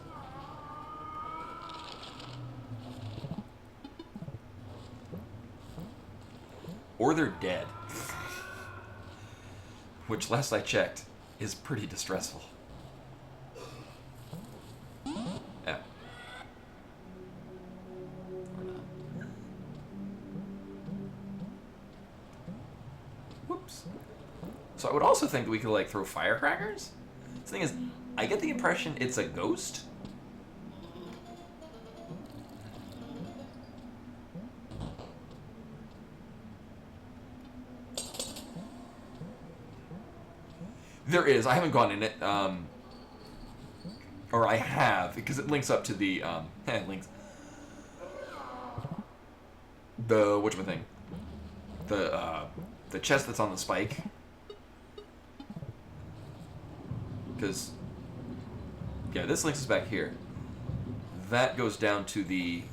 Or they're dead. Which, last I checked, is pretty distressful. Yeah. Or not. Whoops. So I would also think that we could, like, throw firecrackers? The thing is, I get the impression it's a ghost. There is. I haven't gone in it. Or I have, because it links up to the, links. The, whatchamacallit? The chest that's on the spike. Because, yeah, this links us back here. That goes down to the...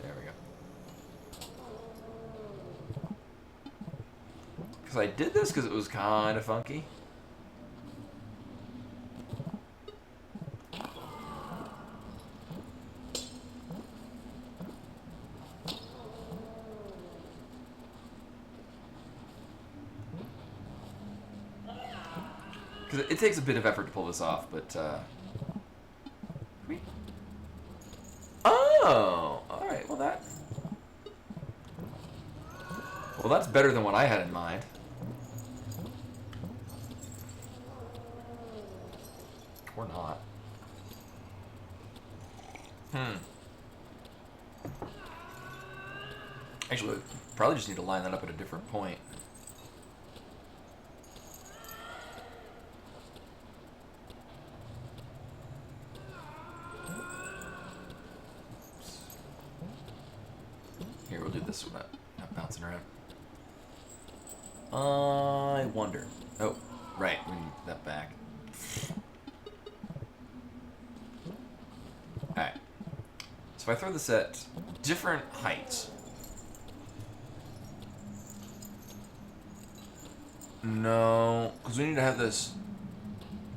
There we go. Because I did this because it was kind of funky. Because it takes a bit of effort to pull this off, but, Oh! Alright, well that's better than what I had in mind. Or not. Actually, we probably just need to line that up at a different point. so we're not bouncing around. I wonder. Oh, right. We need that back. Alright. So if I throw this at different heights. No, because we need to have this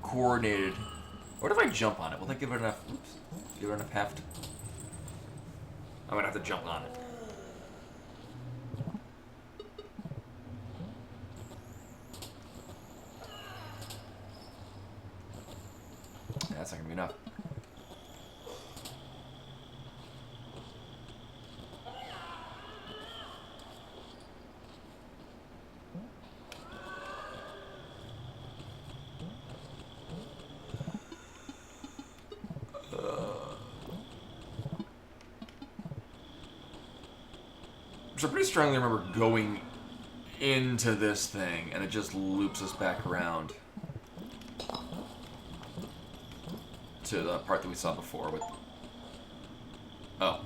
coordinated. What if I jump on it? Will that give it enough? Oops. Give it enough heft? I'm gonna have to jump on it. Yeah, that's not gonna be enough. So I pretty strongly remember going into this thing, and it just loops us back around to the part that we saw before with... Oh.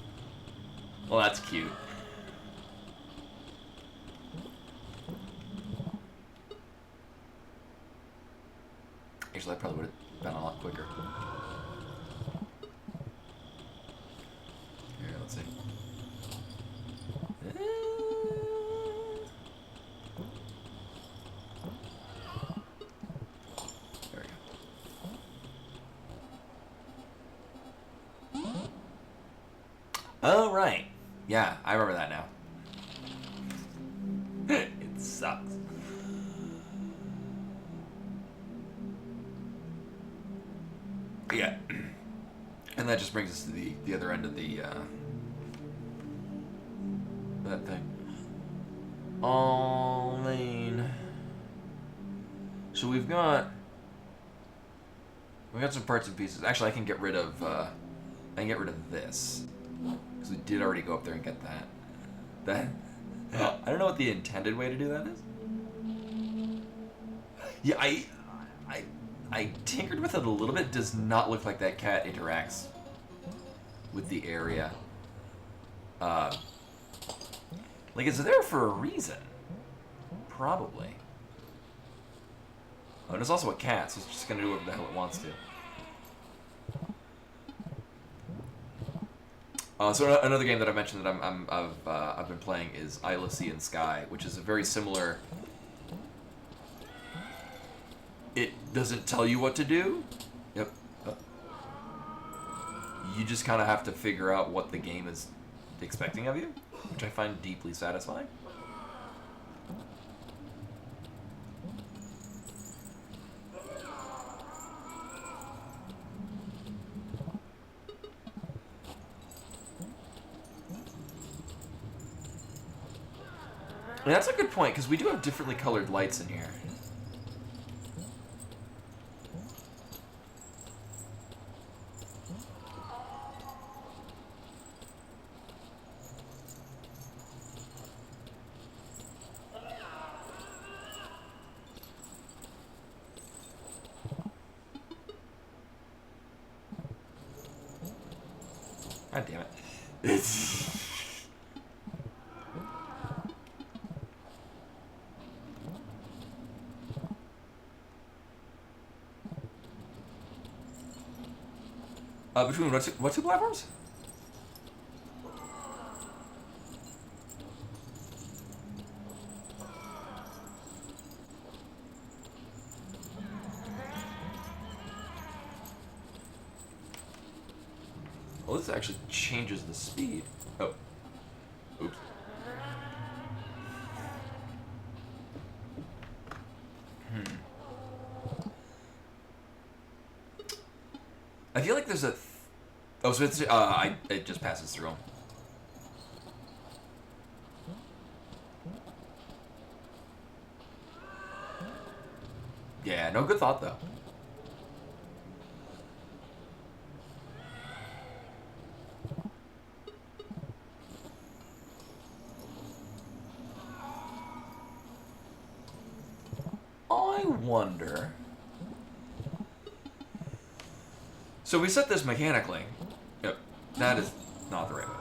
Well, that's cute. Actually, that probably would have been a lot quicker. Here, let's see. There we go. Oh, right. Yeah, I remember that now. It sucks. Yeah. And that just brings us to the other end of the, that thing. Oh, man. So we've got some parts and pieces. Actually, I can get rid of this. Because we did already go up there and get that. I don't know what the intended way to do that is. Yeah, I tinkered with it a little bit. Does not look like that cat interacts with the area. Like, it's there for a reason. Probably. Oh, and it's also a cat, so it's just gonna do whatever the hell it wants to. So another game that I mentioned that I've been playing is Isla Sea and Sky, which is a very similar. It doesn't tell you what to do. Yep. You just kind of have to figure out what the game is expecting of you, which I find deeply satisfying. And that's a good point, because we do have differently colored lights in here. God damn it. Between what two platforms? Well, this actually changes the speed. Oh. Oops. I feel like there's a... Oh, so it's, it just passes through them. Yeah, no, good thought, though. I wonder... So we set this mechanically. Yep, that is not the right way.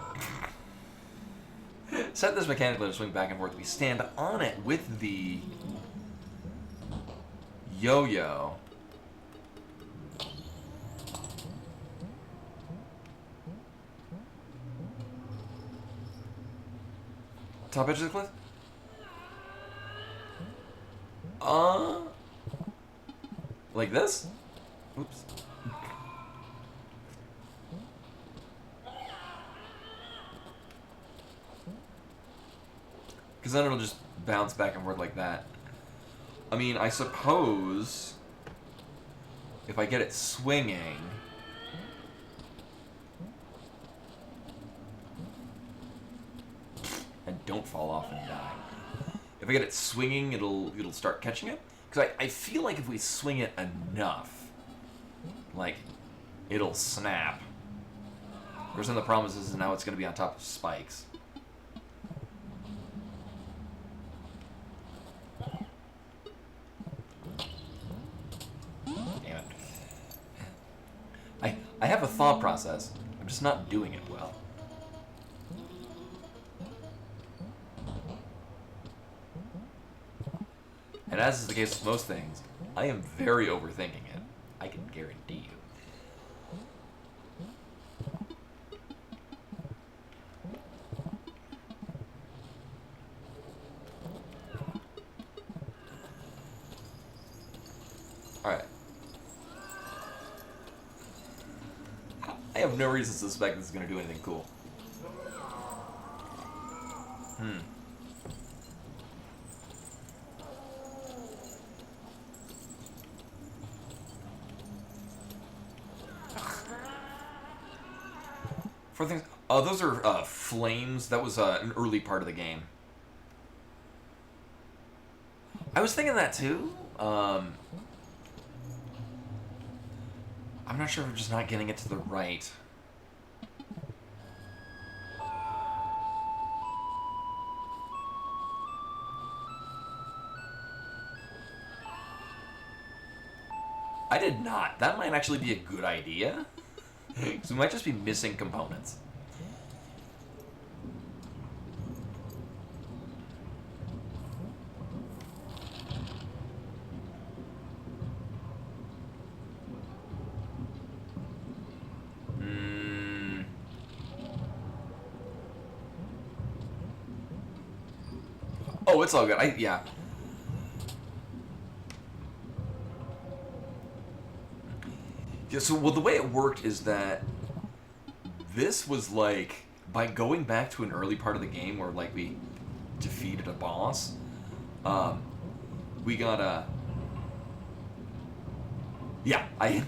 set this mechanically to swing back and forth. We stand on it with the yo-yo. Top edge of the cliff? Like this? Oops. Because then it'll just bounce back and forth like that. I mean, I suppose if I get it swinging, and don't fall off and die. If I get it swinging, it'll start catching it. Because I feel like if we swing it enough, like, it'll snap. Whereas then the problem is now it's going to be on top of spikes. Damn it. I have a thought process. I'm just not doing it well. And as is the case with most things, I am very overthinking it. I can guarantee you. Alright. I have no reason to suspect this is going to do anything cool. For things, those are flames. That was an early part of the game. I was thinking that too. I'm not sure if we're just not getting it to the right. I did not. That might actually be a good idea. So we might just be missing components. Oh, it's all good. Yeah. Yeah, so, well, the way it worked is that this was like, by going back to an early part of the game where, like, we defeated a boss, we got a... Yeah, I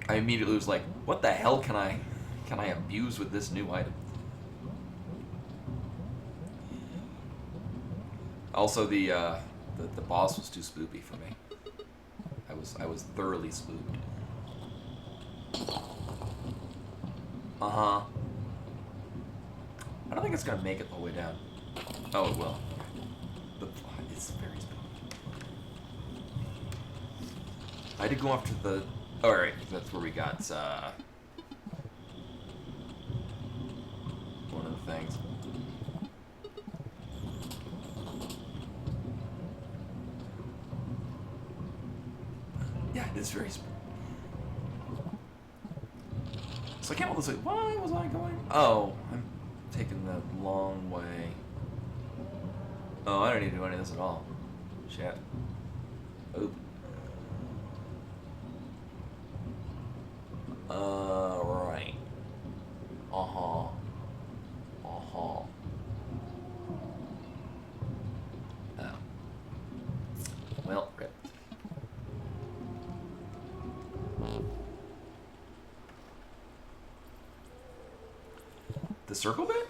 immediately was like, what the hell can I abuse with this new item? Also, the boss was too spoopy for me. I was thoroughly spooked. I don't think it's gonna make it all the way down. Oh, it will. It's very spooky. I did go off to the... Oh, alright, that's where we got, one of the things. Yeah, it is very spooky. So I can't all this way. Why was I going? Oh, I'm taking the long way. Oh, I don't need to do any of this at all. Shit. Oop. Right. Uh-huh. Uh-huh. Oh. Well, rip. The circle bit?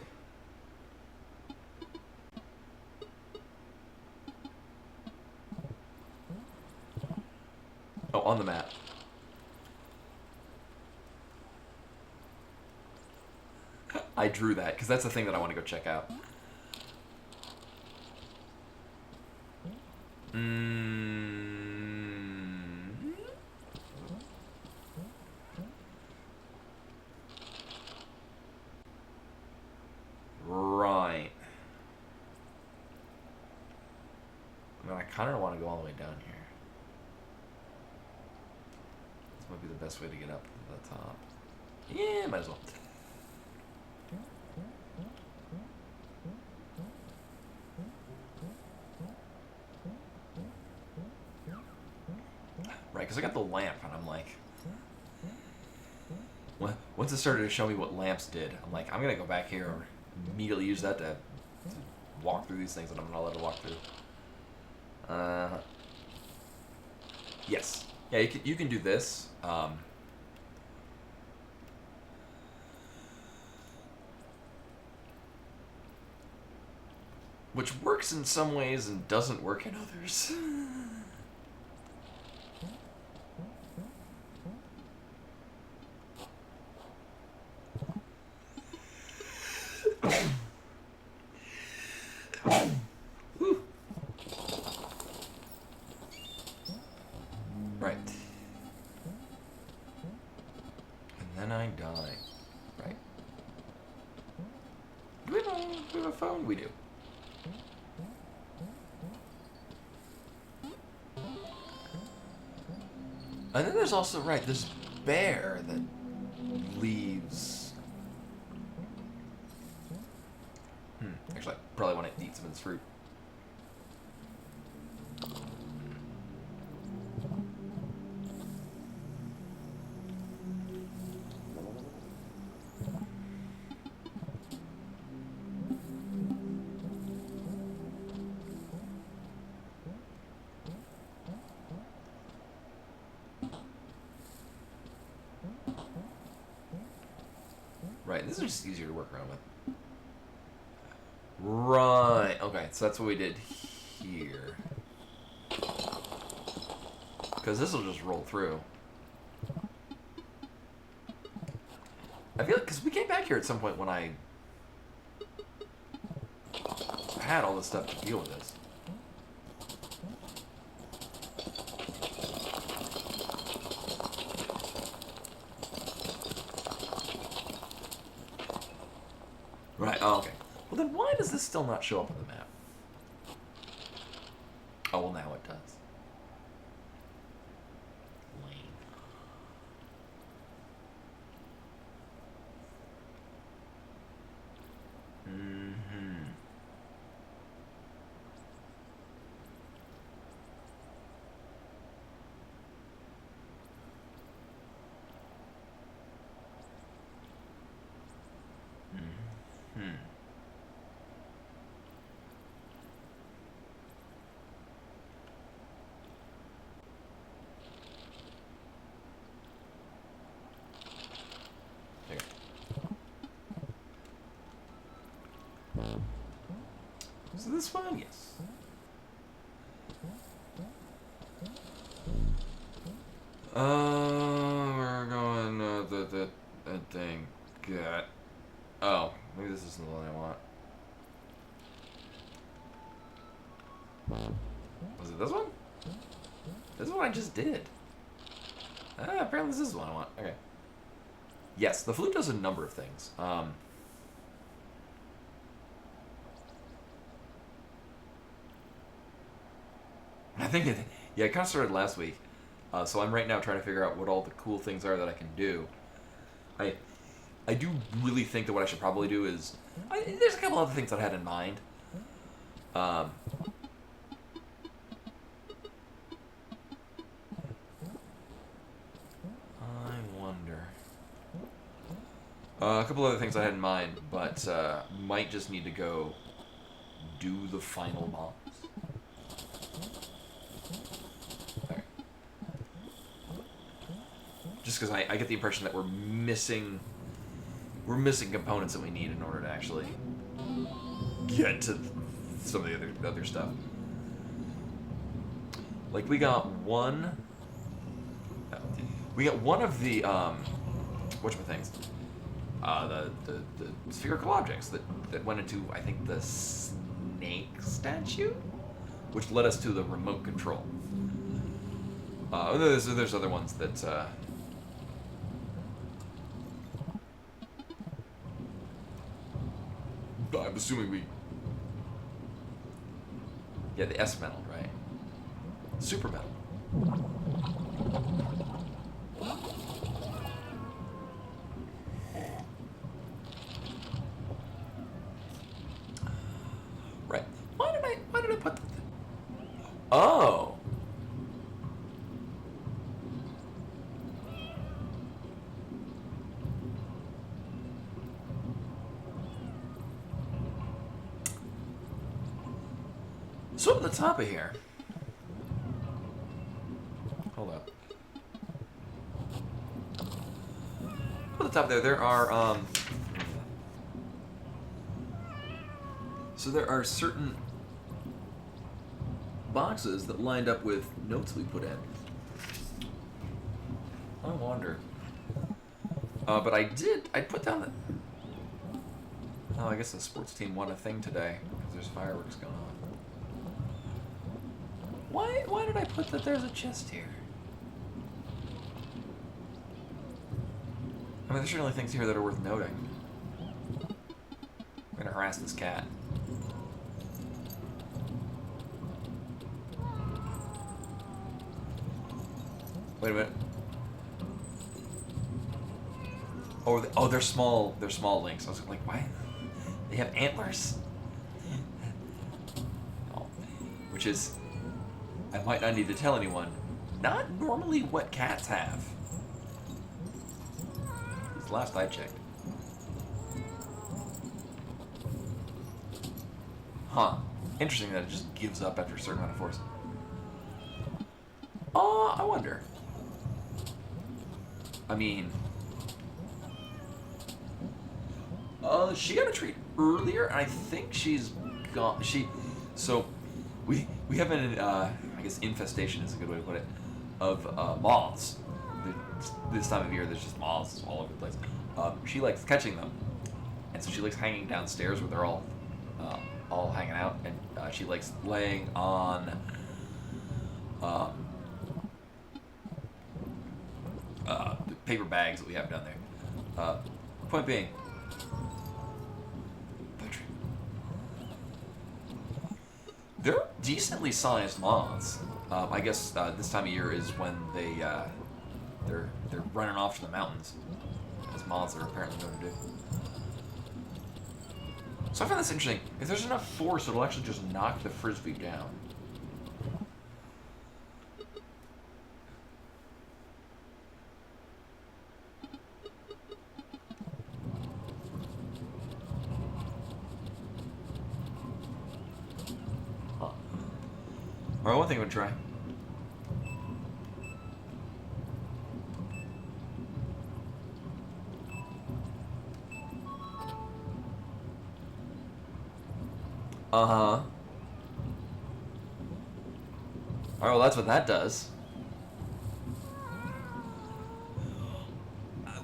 Oh, on the map. I drew that, because that's the thing that I want to go check out. I kind of want to go all the way down here. This might be the best way to get up to the top. Yeah, might as well. Right, because I got the lamp, and I'm like... Once it started to show me what lamps did, I'm like, I'm going to go back here and immediately use that to walk through these things that I'm not allowed to walk through. Yes. Yeah, you can do this. Which works in some ways and doesn't work in others. Right. And then I die. Right. Do we have a phone? We do. And then there's also, right, this bear that leaves. Actually, I probably want to eat some of this fruit. Right, this is just easier to work around with. Right, okay, so that's what we did here. Because this will just roll through. I feel like, because we came back here at some point when I had all this stuff to deal with this. Right, oh, okay. Well, then why does this still not show up on the map? Oh, well, now it does. Lame. So this one, yes. We're going the thing. God. Oh, maybe this isn't the one I want. Was it this one? This is what I just did. Apparently this is the one I want. Okay. Yes, the flute does a number of things. I think it kind of started last week. So I'm right now trying to figure out what all the cool things are that I can do. I do really think that what I should probably do is... there's a couple other things that I had in mind. I wonder... a couple other things I had in mind, but might just need to go do the final boss. Just because I get the impression that we're missing components that we need in order to actually get to some of the other stuff. Like we got one of the whatchamacallits, the spherical objects that went into, I think, the snake statue, which led us to the remote control. There's other ones that I'm assuming we... Yeah, the S metal, right? Super metal. Right. Why did I put that? Oh. So up at the top of here. Hold up. Up at the top there are so there are certain boxes that lined up with notes we put in. I wonder. But I put down that. Oh, I guess the sports team won a thing today because there's fireworks going on. Why did I put that there's a chest here? I mean, there's certainly things here that are worth noting. I'm gonna harass this cat. Wait a minute. Oh, they're small. They're small lynx. I was like, why? They have antlers. Oh, which is, I might not need to tell anyone, not normally what cats have. At least last I checked. Huh. Interesting that it just gives up after a certain amount of force. I wonder. I mean, she got a treat earlier, and I think she's gone. So we have an I guess infestation is a good way to put it, of moths. This time of year, there's just moths all over the place. She likes catching them, and so she likes hanging downstairs where they're all hanging out, and she likes laying on the paper bags that we have down there. Point being, they're decently sized moths. I guess this time of year is when they're running off to the mountains, as moths are apparently known to do. So I find this interesting. If there's enough force, it'll actually just knock the frisbee down. Huh. Alright, one thing I'm gonna try. Uh-huh. Alright, well that's what that does.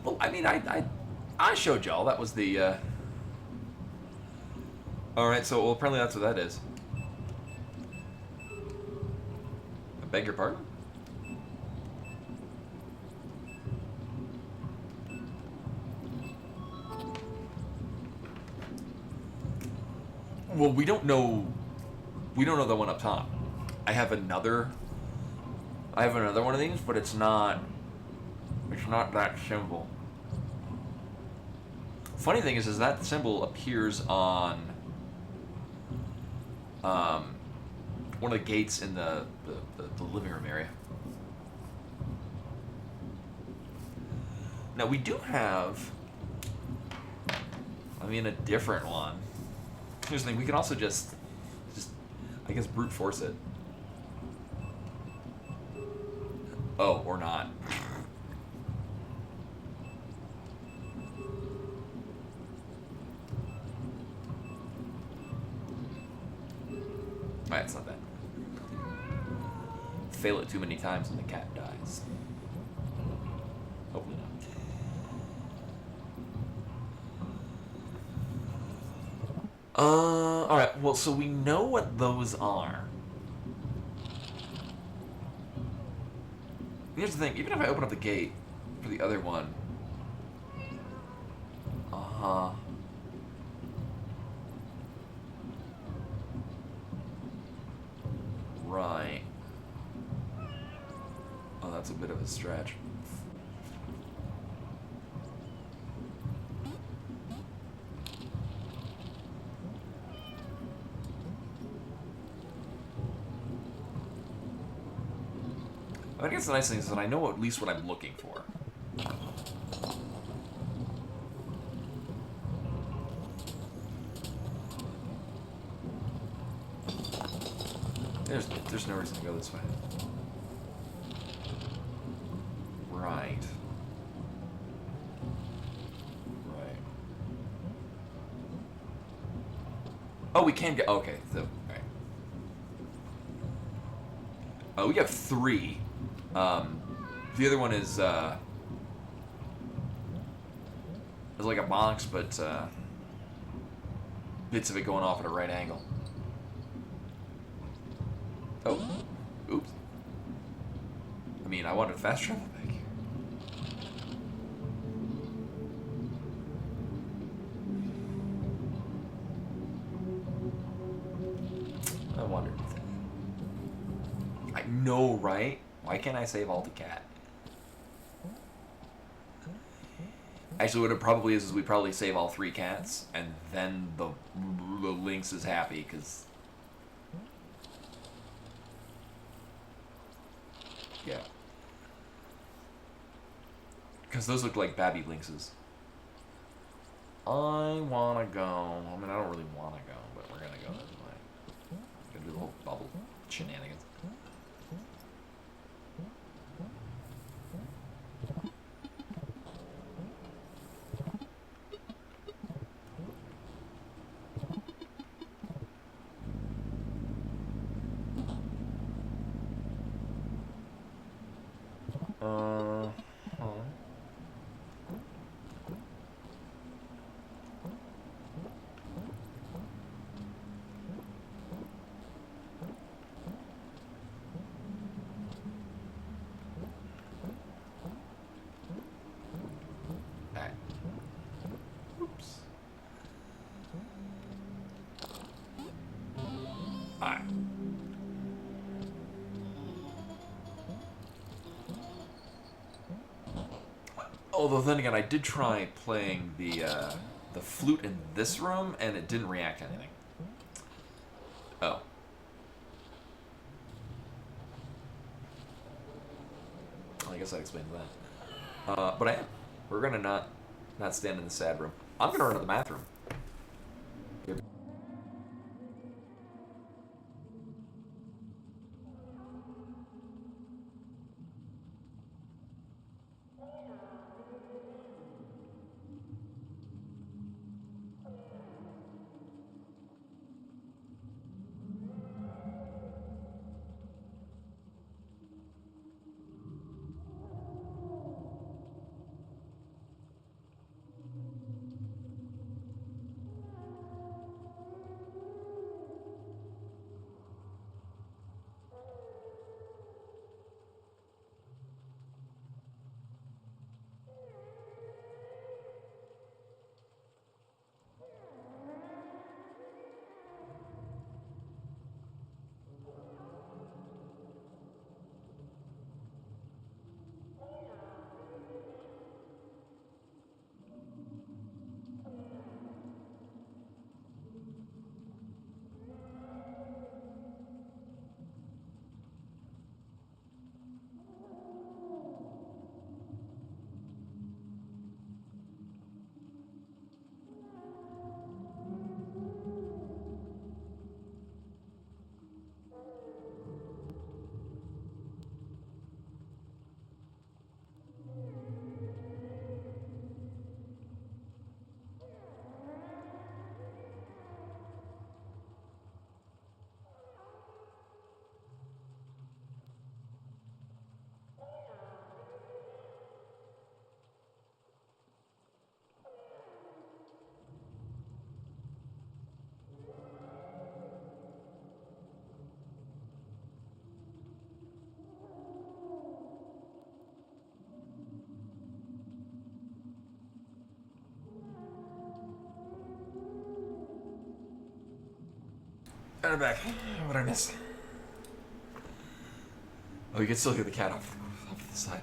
Well, I mean, I showed y'all. That was the, Alright, so, well, apparently that's what that is. I beg your pardon? Well, we don't know the one up top. I have another one of these, but it's not that symbol. Funny thing is that symbol appears on one of the gates in the living room area. Now we do have, I mean, a different one. Here's the thing, we can also just I guess brute force it. Oh, or not. Alright, it's not bad. Fail it too many times and the cat dies. Hopefully not. Alright, well, so we know what those are. Here's the thing, even if I open up the gate for the other one... Uh-huh. Right. bit of a stretch. I guess the nice thing is that I know at least what I'm looking for. There's no reason to go this way. Right. Right. Oh, we can get. Okay. Okay. Oh, we have 3. The other one is like a box, but bits of it going off at a right angle. Oh, oops. I mean, I wanted fast travel back here. I wondered. I know, right? Why can't I save Alt Cat? Actually, what it probably is we probably save all 3 cats, and then the Lynx is happy, because... Yeah. Because those look like babby lynxes. I want to go... I mean, I don't really want to go, but we're going to go anyway. Gonna do the whole bubble shenanigans. Although then again, I did try playing the flute in this room, and it didn't react to anything. Oh. I guess that explains that. But I am. We're gonna not stand in the sad room. I'm gonna run to the bathroom. And I'm back. What did I miss? Oh, you can still hear the cat off the this side.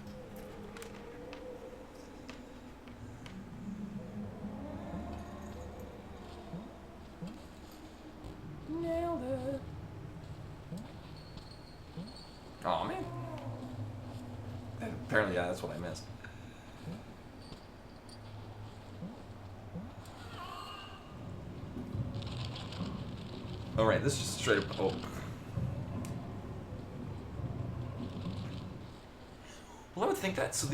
Nailed it. Oh man. Apparently, yeah, that's what I missed. All right, this is just straight up. Oh. Well, I would think that. So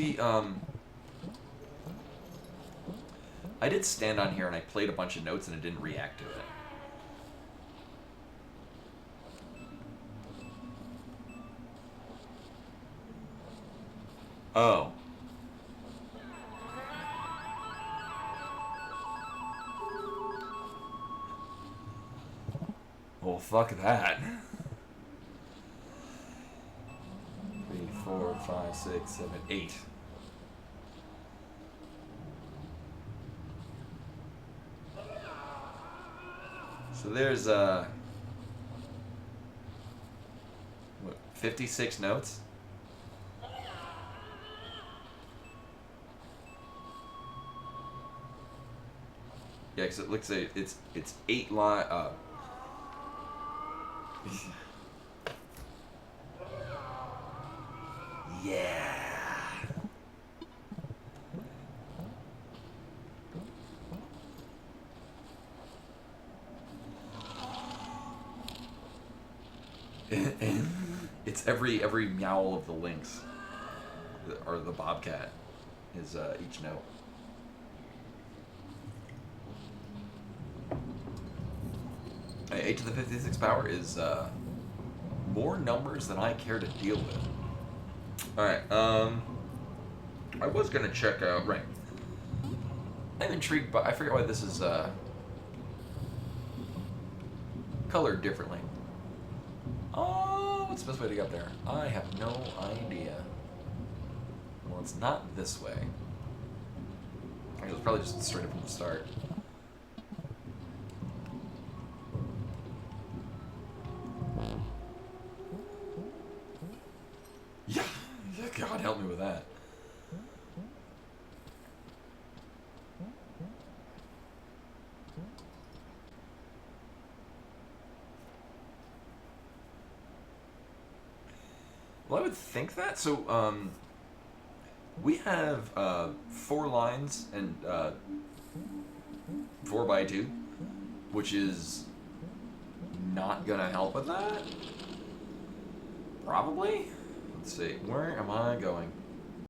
I did stand on here and I played a bunch of notes and it didn't react to it. Oh. Well, fuck that. 3, 4, 5, 6, 7, 8. So there's what, 56 notes? Yeah, because it looks like it's 8 line. Yeah. And it's every meow of the lynx, or the bobcat, is each note. Hey, 8 to the 56th power is more numbers than I care to deal with. Alright, I was gonna check out, right. I'm intrigued by, I forget why this is colored differently. Oh, what's the best way to get there? I have no idea. Well, it's not this way. It was probably just straight up from the start. Yeah, God help me with that. Well, I would think that. So, we have 4 lines and 4 by 2, which is not gonna help with that. Probably. Let's see. Where am I going?